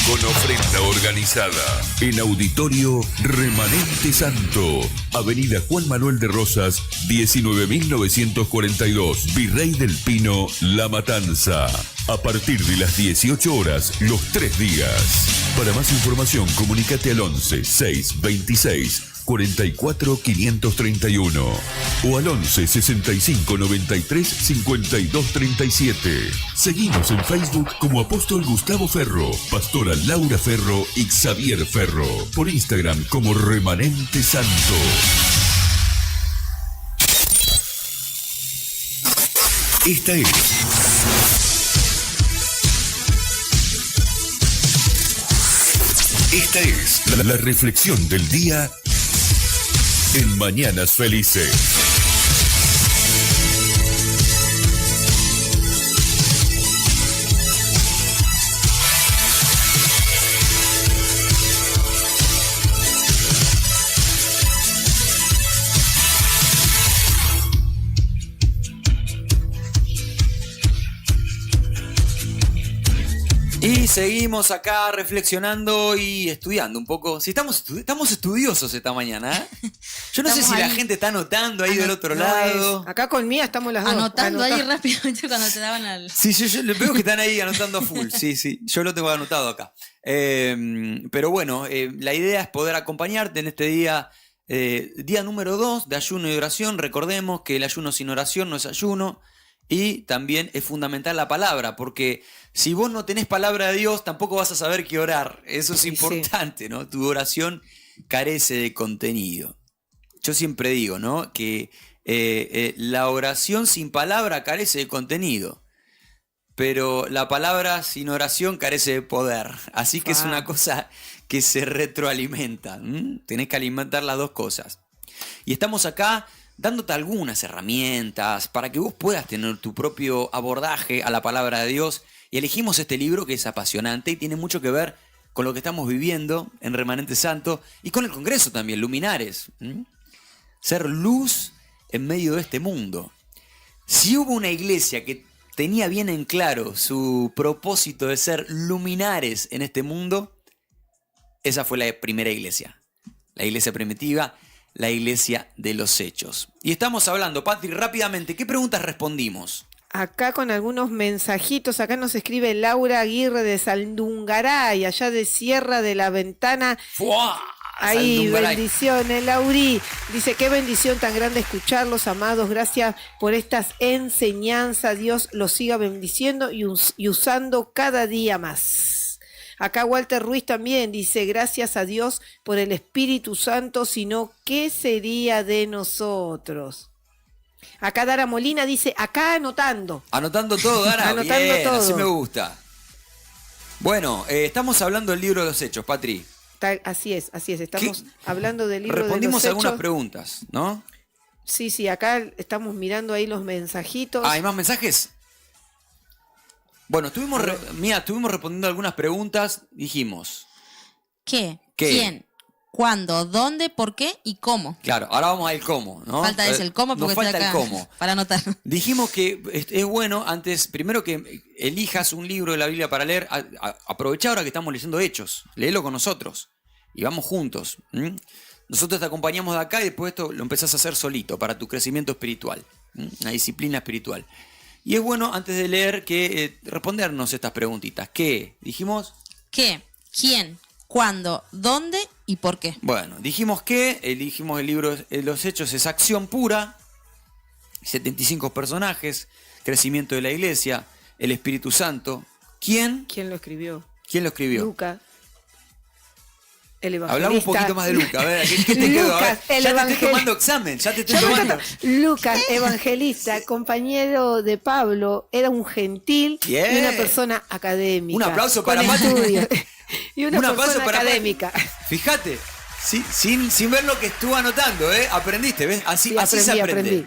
Con ofrenda organizada en Auditorio Remanente Santo, Avenida Juan Manuel de Rosas, 19.942, Virrey del Pino, La Matanza. A partir de las 18 horas, los 3 días. Para más información, comunícate al 11 626 44 531 o al 11 65 93 52 37. Seguimos en Facebook como Apóstol Gustavo Ferro, Pastora Laura Ferro y Xavier Ferro. Por Instagram como Remanente Santo. Esta es la reflexión del día en Mañanas Felices. Y seguimos acá reflexionando y estudiando un poco. Si estamos estudiosos esta mañana, ¿eh? Yo no sé si la gente está anotando ahí del otro lado. Acá con Mía estamos las dos. Anotando ahí rápidamente cuando te daban al... Sí, yo veo que están ahí anotando a full. Sí, yo lo tengo anotado acá. Pero bueno, la idea es poder acompañarte en este día, día número 2 de ayuno y oración. Recordemos que el ayuno sin oración no es ayuno. Y también es fundamental la palabra, porque si vos no tenés palabra de Dios, tampoco vas a saber qué orar. Eso es importante, ¿no? Tu oración carece de contenido. Yo siempre digo, ¿no? Que la oración sin palabra carece de contenido, pero la palabra sin oración carece de poder. Así que es una cosa que se retroalimenta. Tenés que alimentar las dos cosas. Y estamos acá dándote algunas herramientas para que vos puedas tener tu propio abordaje a la palabra de Dios. Y elegimos este libro que es apasionante y tiene mucho que ver con lo que estamos viviendo en Remanente Santo y con el Congreso también, Luminares. Ser luz en medio de este mundo. Si hubo una iglesia que tenía bien en claro su propósito de ser luminares en este mundo, esa fue la primera iglesia. La iglesia primitiva, la iglesia de los Hechos. Y estamos hablando, Patri, rápidamente, ¿qué preguntas respondimos? Acá con algunos mensajitos, acá nos escribe Laura Aguirre de Saldungaray, allá de Sierra de la Ventana. ¡Fua! Ahí, Saldungaray. bendiciones, Lauri. Dice, qué bendición tan grande escucharlos, amados. Gracias por estas enseñanzas. Dios los siga bendiciendo y usando cada día más. Acá Walter Ruiz también dice, gracias a Dios por el Espíritu Santo, sino ¿qué sería de nosotros? Acá Dara Molina dice, acá anotando. Anotando todo, Dara. Anotando bien, todo. Así me gusta. Bueno, estamos hablando del libro de los Hechos, Patri. Así es. Estamos hablando del libro de los Hechos. Respondimos algunas preguntas, ¿no? Sí, acá estamos mirando ahí los mensajitos. ¿Hay más mensajes? Bueno, estuvimos respondiendo algunas preguntas. Dijimos. ¿Qué? ¿Quién? ¿Cuándo? ¿Dónde? ¿Por qué? ¿Y cómo? Claro, ahora vamos al cómo, ¿no? Falta ese, el cómo, porque nos falta estoy acá el cómo. para anotar. Dijimos que es bueno, antes, primero que elijas un libro de la Biblia para leer, aprovecha ahora que estamos leyendo Hechos, léelo con nosotros y vamos juntos. Nosotros te acompañamos de acá y después esto lo empezás a hacer solito para tu crecimiento espiritual, una disciplina espiritual. Y es bueno, antes de leer, que respondernos estas preguntitas. ¿Qué? ¿Dijimos? ¿Qué? ¿Quién? ¿Cuándo? ¿Dónde? ¿Y por qué? Bueno, dijimos que elegimos el libro de los Hechos, es acción pura, 75 personajes, crecimiento de la iglesia, el Espíritu Santo. ¿Quién? ¿Quién lo escribió? ¿Quién lo escribió? Lucas. El evangelista. Hablamos un poquito más de Lucas. A ver, ¿qué te quedó? Lucas, A ver, ya te estoy tomando examen, Lucas, evangelista, compañero de Pablo, era un gentil y una persona académica. Un aplauso para Patri. Y una aplauso persona para académica. Fíjate, sin ver lo que estuvo anotando, aprendiste, ¿ves? Así se aprende. Aprendí.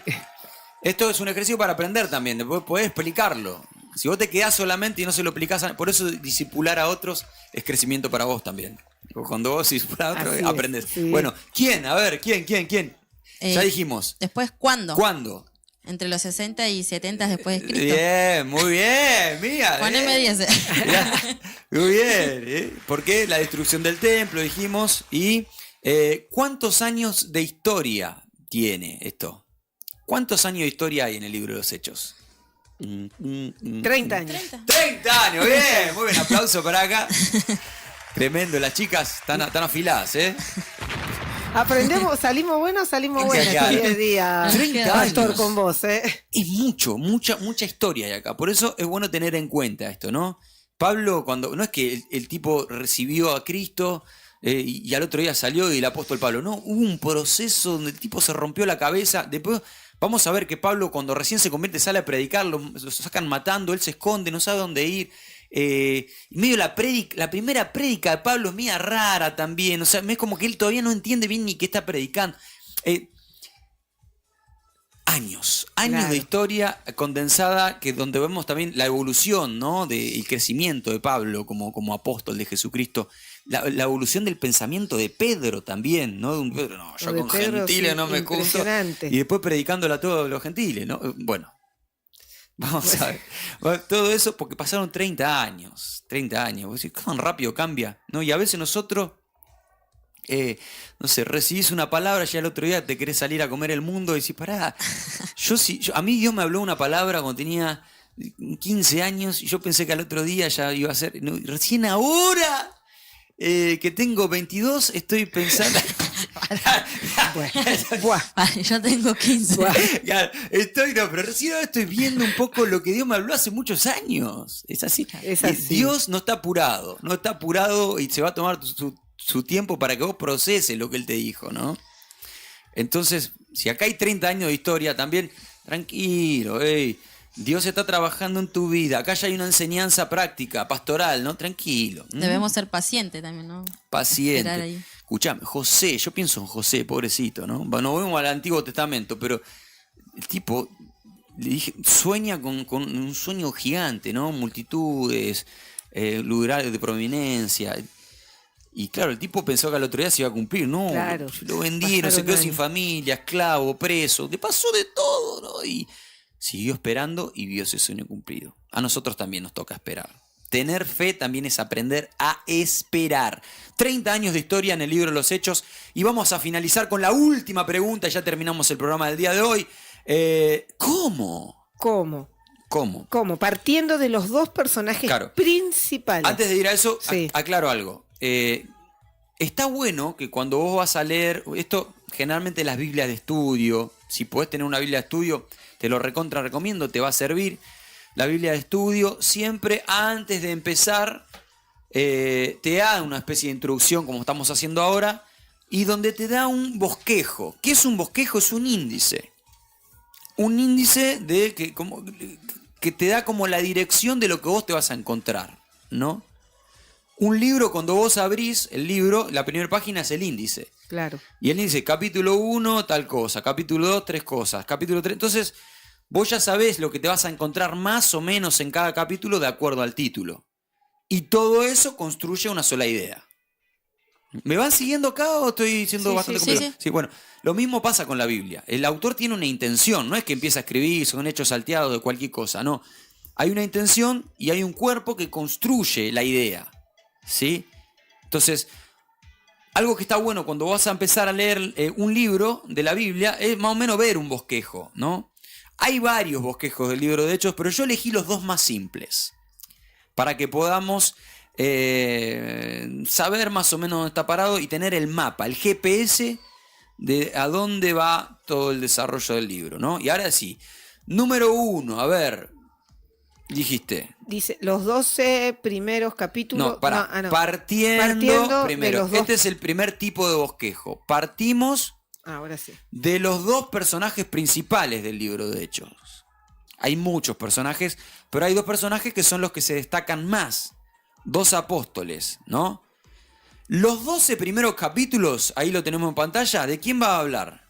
Esto es un ejercicio para aprender también, después podés explicarlo. Si vos te quedás solamente y no se lo explicás, por eso discipular a otros es crecimiento para vos también. Cuando vos discipulas a otros, aprendés. Sí. Bueno, ¿quién? A ver, ¿quién? Ya dijimos. Después, ¿cuándo? ¿Cuándo? Entre los 60 y 70 después de Cristo. Bien, muy bien, mía. Poneme 10. Muy bien. Porque la destrucción del templo, dijimos. Y ¿cuántos años de historia tiene esto? ¿Cuántos años de historia hay en el libro de los Hechos? 30 años. 30 años, bien. Muy bien, aplauso para acá. Tremendo, las chicas están afiladas, Aprendemos, salimos buenos este día, 30 pastor, años. con vos, Es mucha historia hay acá. Por eso es bueno tener en cuenta esto, ¿no? Pablo, no es que el tipo recibió a Cristo, y al otro día salió y el apóstol Pablo. No, hubo un proceso donde el tipo se rompió la cabeza. Después vamos a ver que Pablo, cuando recién se convierte, sale a predicar, lo sacan matando, él se esconde, no sabe dónde ir. Medio la primera prédica de Pablo es media rara también. O sea, es como que él todavía no entiende bien ni qué está predicando. Años claro. De historia condensada, que donde vemos también la evolución, ¿no? El crecimiento de Pablo como apóstol de Jesucristo, la evolución del pensamiento de Pedro también, ¿no? De un Pedro, no, yo con Pedro, gentiles sí, no me junto. Y después predicándole a todos los gentiles, ¿no? Bueno, vamos a ver. Bueno, todo eso porque pasaron 30 años. Vos decís, ¿cómo rápido cambia? ¿No? Y a veces nosotros... no sé, recibís una palabra, ya el otro día te querés salir a comer el mundo y decís, pará, a mí Dios me habló una palabra cuando tenía 15 años y yo pensé que al otro día ya iba a ser, no, recién ahora que tengo 22 estoy pensando... Yo tengo 15. Claro, pero recién ahora estoy viendo un poco lo que Dios me habló hace muchos años. Es así. Dios no está apurado y se va a tomar su tiempo para que vos proceses lo que él te dijo, ¿no? Entonces, si acá hay 30 años de historia también, tranquilo, Dios está trabajando en tu vida. Acá ya hay una enseñanza práctica, pastoral, ¿no? Tranquilo. Debemos ser pacientes también, ¿no? Paciente. Escuchame, José, yo pienso en José, pobrecito, ¿no? Bueno, vemos al Antiguo Testamento, pero el tipo, le dije, sueña con un sueño gigante, ¿no? Multitudes, lugares de prominencia. Y claro, el tipo pensó que al otro día se iba a cumplir. No, claro, lo vendieron, se quedó sin familia, esclavo, preso. Le pasó de todo, ¿no? Y siguió esperando y vio ese sueño cumplido. A nosotros también nos toca esperar. Tener fe también es aprender a esperar. 30 años de historia en el libro de los Hechos. Y vamos a finalizar con la última pregunta. Ya terminamos el programa del día de hoy. ¿Cómo? ¿Cómo? Partiendo de los dos personajes principales. Antes de ir a eso, sí. Aclaro algo. Está bueno que cuando vos vas a leer esto, generalmente las Biblias de estudio, si podés tener una Biblia de estudio, te lo recontra recomiendo, te va a servir. La Biblia de estudio siempre antes de empezar te da una especie de introducción como estamos haciendo ahora y donde te da un bosquejo. ¿Qué es un bosquejo? Es un índice. Un índice que te da como la dirección de lo que vos te vas a encontrar, ¿no? Un libro, cuando vos abrís el libro, la primera página es el índice. Claro. Y el índice, capítulo 1, tal cosa, capítulo 2, 3 cosas, capítulo 3. Entonces, vos ya sabés lo que te vas a encontrar más o menos en cada capítulo de acuerdo al título. Y todo eso construye una sola idea. ¿Me van siguiendo acá o estoy siendo bastante complejo? Sí, bueno, lo mismo pasa con la Biblia. El autor tiene una intención, no es que empieza a escribir, son hechos salteados de cualquier cosa, no. Hay una intención y hay un cuerpo que construye la idea. ¿Sí? Entonces, algo que está bueno cuando vas a empezar a leer un libro de la Biblia es más o menos ver un bosquejo, ¿no? Hay varios bosquejos del libro de Hechos, pero yo elegí los dos más simples para que podamos saber más o menos dónde está parado y tener el mapa, el GPS de a dónde va todo el desarrollo del libro, ¿no? Y ahora sí, número 1, a ver... Dijiste. Dice, los 12 primeros capítulos... Partiendo primero. Este es el primer tipo de bosquejo. Partimos ahora sí. De los dos personajes principales del libro de Hechos. Hay muchos personajes, pero hay dos personajes que son los que se destacan más. Dos apóstoles, ¿no? Los 12 primeros capítulos, ahí lo tenemos en pantalla, ¿de quién va a hablar?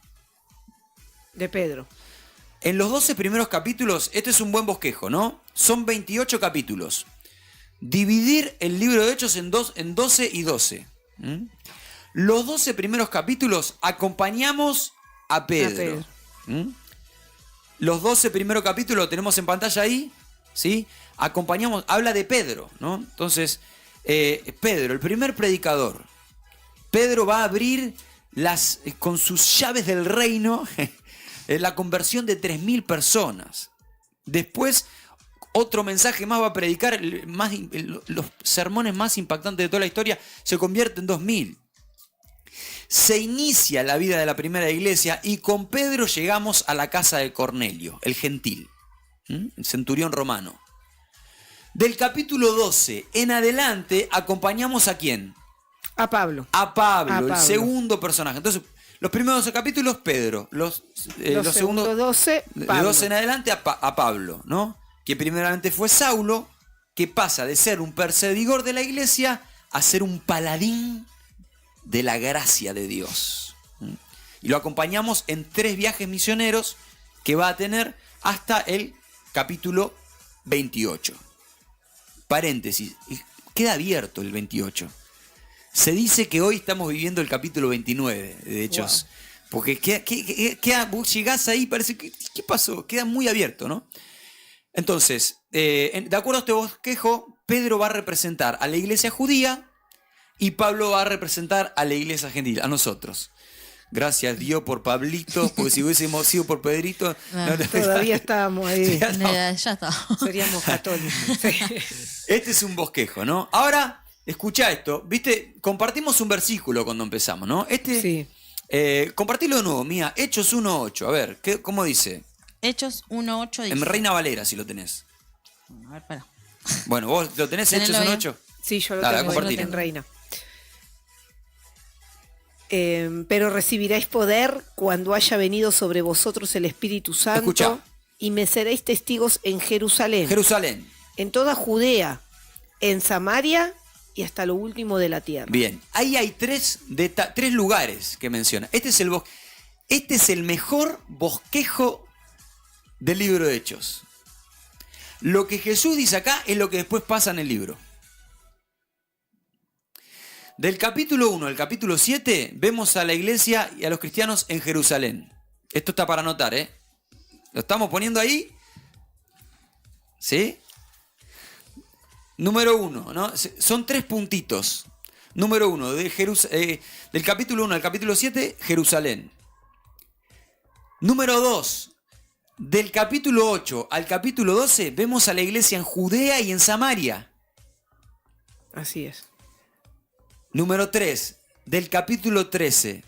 De Pedro. En los 12 primeros capítulos, este es un buen bosquejo, ¿no? Son 28 capítulos. Dividir el libro de Hechos en 12 y 12. Los 12 primeros capítulos acompañamos a Pedro. Los 12 primeros capítulos lo tenemos en pantalla ahí, ¿sí? Acompañamos, habla de Pedro, ¿no? Entonces, Pedro, el primer predicador. Pedro va a abrir con sus llaves del reino... la conversión de 3.000 personas. Después, otro mensaje más va a predicar, los sermones más impactantes de toda la historia, se convierte en 2.000. Se inicia la vida de la primera iglesia y con Pedro llegamos a la casa de Cornelio, el gentil, el centurión romano. Del capítulo 12 en adelante, acompañamos ¿a quién? A Pablo. A Pablo, el segundo personaje. Entonces, los primeros 12 capítulos, Pedro. Los segundos 12, Pablo. De 12 en adelante a Pablo, ¿no? Que primeramente fue Saulo, que pasa de ser un perseguidor de la iglesia a ser un paladín de la gracia de Dios. Y lo acompañamos en 3 viajes misioneros que va a tener hasta el capítulo 28. Paréntesis, queda abierto el 28. Se dice que hoy estamos viviendo el capítulo 29 de Hechos. Wow. Porque vos llegás ahí, parece que ¿qué pasó? Queda muy abierto, ¿no? Entonces, de acuerdo a este bosquejo, Pedro va a representar a la iglesia judía y Pablo va a representar a la iglesia gentil, a nosotros. Gracias Dios por Pablito, porque si hubiésemos sido por Pedrito... Todavía estábamos ahí. Ya está. Seríamos católicos. Este es un bosquejo, ¿no? Ahora, escuchá esto. ¿Viste? Compartimos un versículo cuando empezamos, ¿no? Sí. Compartilo de nuevo, Mía. Hechos 1.8. A ver, ¿cómo dice? Hechos 1.8 dice... En Reina Valera, si lo tenés. A ver, espera. Bueno, ¿vos lo tenés, Hechos 1.8? Sí, yo lo tengo en Reina. Pero recibiréis poder cuando haya venido sobre vosotros el Espíritu Santo. Escuchá. Y me seréis testigos en Jerusalén. En toda Judea, en Samaria y hasta lo último de la tierra. Bien, ahí hay 3 lugares que menciona. Este es el mejor bosquejo del libro de Hechos. Lo que Jesús dice acá es lo que después pasa en el libro. Del capítulo 1 al capítulo 7 vemos a la iglesia y a los cristianos en Jerusalén. Esto está para anotar, ¿eh? ¿Lo estamos poniendo ahí? ¿Sí? Número 1, ¿no? Son 3 puntitos. Número 1, del capítulo 1 al capítulo 7, Jerusalén. Número 2, del capítulo 8 al capítulo 12, vemos a la iglesia en Judea y en Samaria. Así es. Número 3, del capítulo 13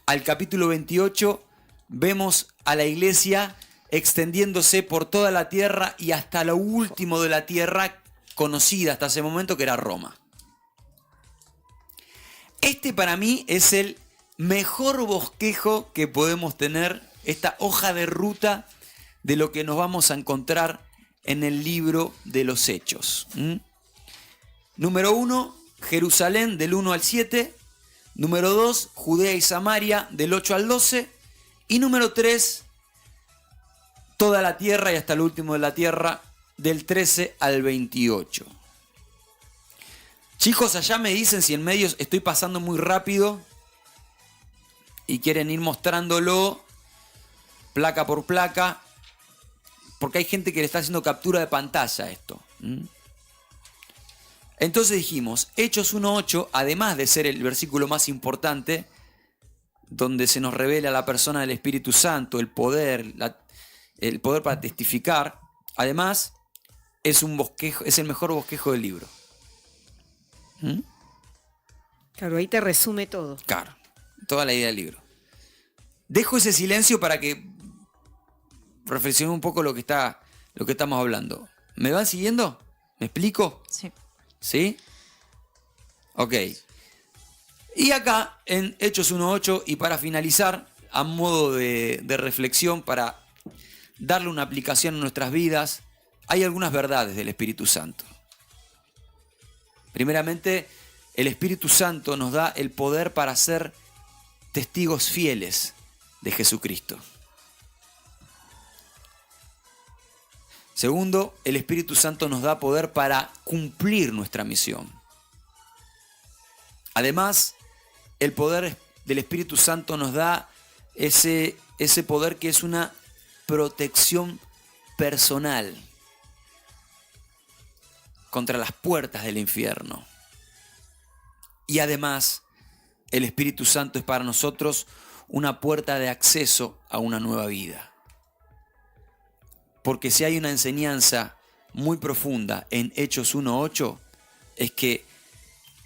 al capítulo 28, vemos a la iglesia extendiéndose por toda la tierra y hasta lo último de la tierra conocida hasta ese momento, que era Roma. Este para mí es el mejor bosquejo que podemos tener, esta hoja de ruta de lo que nos vamos a encontrar en el libro de los Hechos. Número 1, Jerusalén del 1 al 7. Número 2, Judea y Samaria del 8 al 12. Y número 3, toda la tierra y hasta el último de la tierra del 13 al 28. Chicos, allá me dicen si en medios estoy pasando muy rápido y quieren ir mostrándolo placa por placa, porque hay gente que le está haciendo captura de pantalla a esto. Entonces dijimos, Hechos 1.8, además de ser el versículo más importante, donde se nos revela la persona del Espíritu Santo, el poder para testificar, además es un bosquejo, es el mejor bosquejo del libro. Claro, ahí te resume todo. Claro, toda la idea del libro. Dejo ese silencio para que reflexionen un poco lo que estamos hablando. ¿Me van siguiendo? ¿Me explico? Sí. ¿Sí? Ok. Y acá, en Hechos 1.8, y para finalizar, a modo de reflexión, para darle una aplicación a nuestras vidas, hay algunas verdades del Espíritu Santo. Primeramente, el Espíritu Santo nos da el poder para ser testigos fieles de Jesucristo. Segundo, el Espíritu Santo nos da poder para cumplir nuestra misión. Además, el poder del Espíritu Santo nos da ese poder que es una protección personal contra las puertas del infierno. Y además, el Espíritu Santo es para nosotros una puerta de acceso a una nueva vida. Porque si hay una enseñanza muy profunda en Hechos 1.8, es que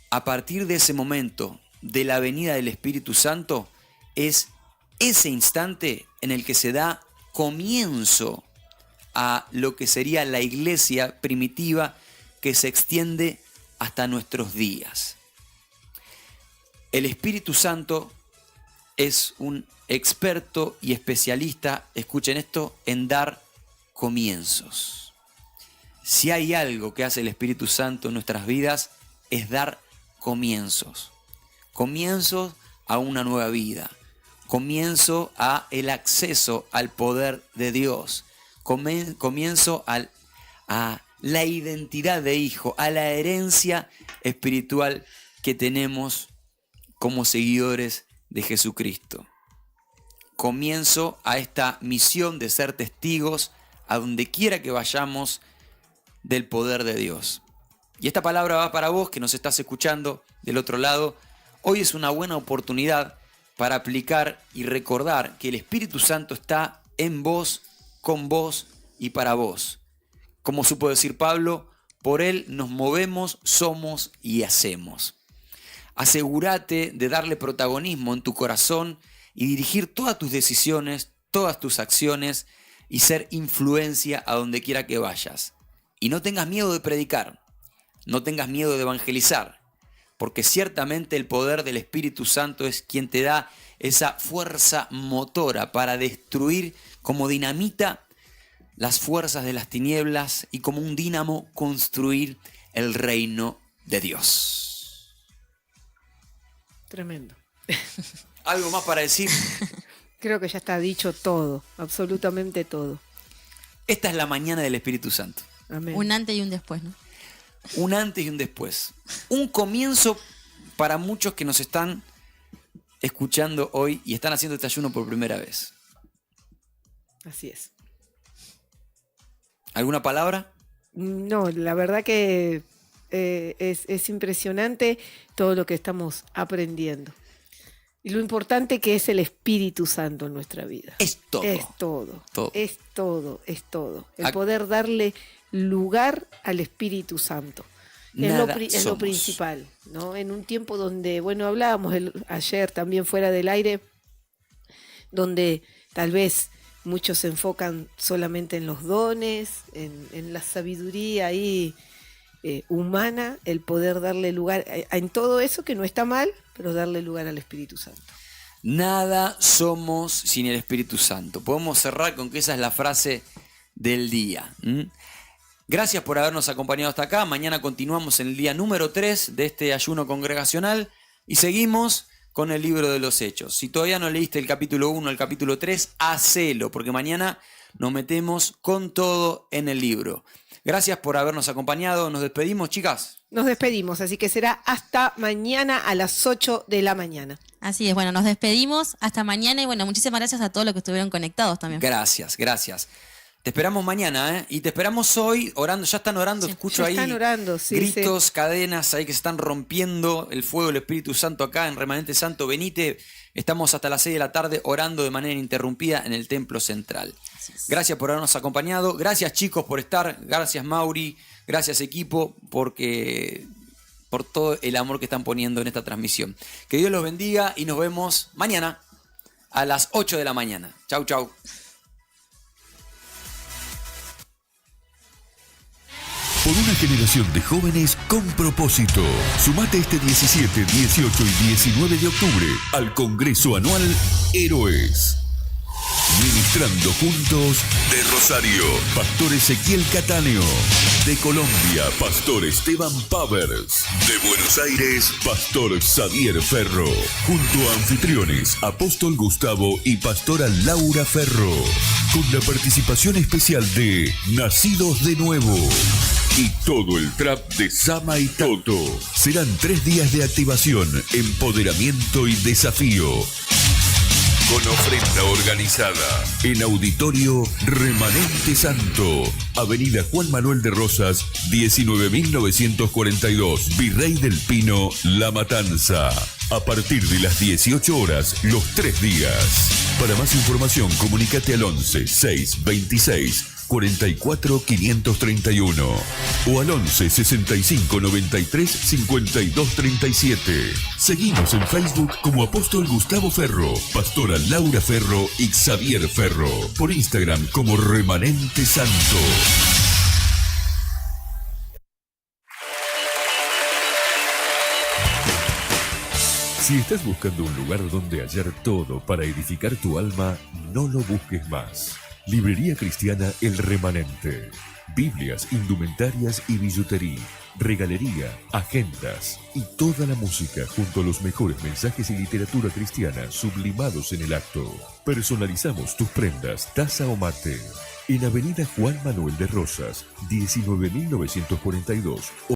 a partir de ese momento de la venida del Espíritu Santo, es ese instante en el que se da comienzo a lo que sería la iglesia primitiva que se extiende hasta nuestros días. El Espíritu Santo es un experto y especialista, escuchen esto, en dar comienzos. Si hay algo que hace el Espíritu Santo en nuestras vidas, es dar comienzos. Comienzos a una nueva vida. Comienzo a el acceso al poder de Dios. Comienzo a la identidad de hijo, a la herencia espiritual que tenemos como seguidores de Jesucristo. Comienzo a esta misión de ser testigos a donde quiera que vayamos del poder de Dios. Y esta palabra va para vos que nos estás escuchando del otro lado. Hoy es una buena oportunidad para aplicar y recordar que el Espíritu Santo está en vos, con vos y para vos. Como supo decir Pablo, por Él nos movemos, somos y hacemos. Asegúrate de darle protagonismo en tu corazón y dirigir todas tus decisiones, todas tus acciones y ser influencia a donde quiera que vayas. Y no tengas miedo de predicar, no tengas miedo de evangelizar, porque ciertamente el poder del Espíritu Santo es quien te da esa fuerza motora para destruir como dinamita las fuerzas de las tinieblas y como un dínamo construir el reino de Dios. Tremendo. ¿Algo más para decir? Creo que ya está dicho todo, absolutamente todo. Esta es la mañana del Espíritu Santo. Amén. Un antes y un después, ¿no? Un antes y un después. Un comienzo para muchos que nos están escuchando hoy y están haciendo este ayuno por primera vez. Así es. ¿Alguna palabra? No, la verdad que es impresionante todo lo que estamos aprendiendo. Y lo importante que es el Espíritu Santo en nuestra vida. Es todo. Es todo. Todo. Es todo, es todo. El Ac- poder darle lugar al Espíritu Santo. Nada Es lo somos. principal, ¿no? En un tiempo donde, bueno, hablábamos ayer también fuera del aire, donde tal vez muchos se enfocan solamente en los dones, en la sabiduría ahí humana, el poder darle lugar en todo eso que no está mal, pero darle lugar al Espíritu Santo. Nada somos sin el Espíritu Santo. Podemos cerrar con que esa es la frase del día. Gracias por habernos acompañado hasta acá. Mañana continuamos en el día número 3 de este ayuno congregacional y seguimos con el libro de los Hechos. Si todavía no leíste el capítulo 1, el capítulo 3, hacelo, porque mañana nos metemos con todo en el libro. Gracias por habernos acompañado. Nos despedimos, chicas. Nos despedimos, así que será hasta mañana a las 8 de la mañana. Así es, bueno, nos despedimos hasta mañana y bueno, muchísimas gracias a todos los que estuvieron conectados también. Gracias, gracias. Te esperamos mañana, ¿eh? Y te esperamos hoy orando. Ya están orando, Sí, escucho ya ahí están orando, sí, gritos, sí. cadenas ahí que se están rompiendo. El fuego del Espíritu Santo acá en Remanente Santo. Venite, estamos hasta las 6 de la tarde orando de manera ininterrumpida en el templo central. Gracias por habernos acompañado. Gracias, chicos, por estar. Gracias, Mauri. Gracias, equipo, por todo el amor que están poniendo en esta transmisión. Que Dios los bendiga y nos vemos mañana a las 8 de la mañana. Chau, chau. Por una generación de jóvenes con propósito. Sumate este 17, 18 y 19 de octubre al Congreso Anual Héroes. Ministrando juntos de Rosario, Pastor Ezequiel Catáneo. De Colombia, Pastor Esteban Pavers. De Buenos Aires, Pastor Xavier Ferro. Junto a anfitriones, Apóstol Gustavo y Pastora Laura Ferro. Con la participación especial de Nacidos de Nuevo. Y todo el trap de Sama y Toto. Serán 3 días de activación, empoderamiento y desafío. Con ofrenda organizada en Auditorio Remanente Santo, Avenida Juan Manuel de Rosas, 19.942, Virrey del Pino, La Matanza. A partir de las 18 horas, los 3 días. Para más información, comunícate al 11 626 44 531 o al 11 65 93 52 37. Seguimos en Facebook como Apóstol Gustavo Ferro, Pastora Laura Ferro y Xavier Ferro. Por Instagram como Remanente Santo. Si estás buscando un lugar donde hallar todo para edificar tu alma, no lo busques más. Librería Cristiana El Remanente. Biblias, indumentarias y billutería, regalería, agendas y toda la música junto a los mejores mensajes y literatura cristiana sublimados en el acto. Personalizamos tus prendas, taza o mate. En Avenida Juan Manuel de Rosas, 19.942.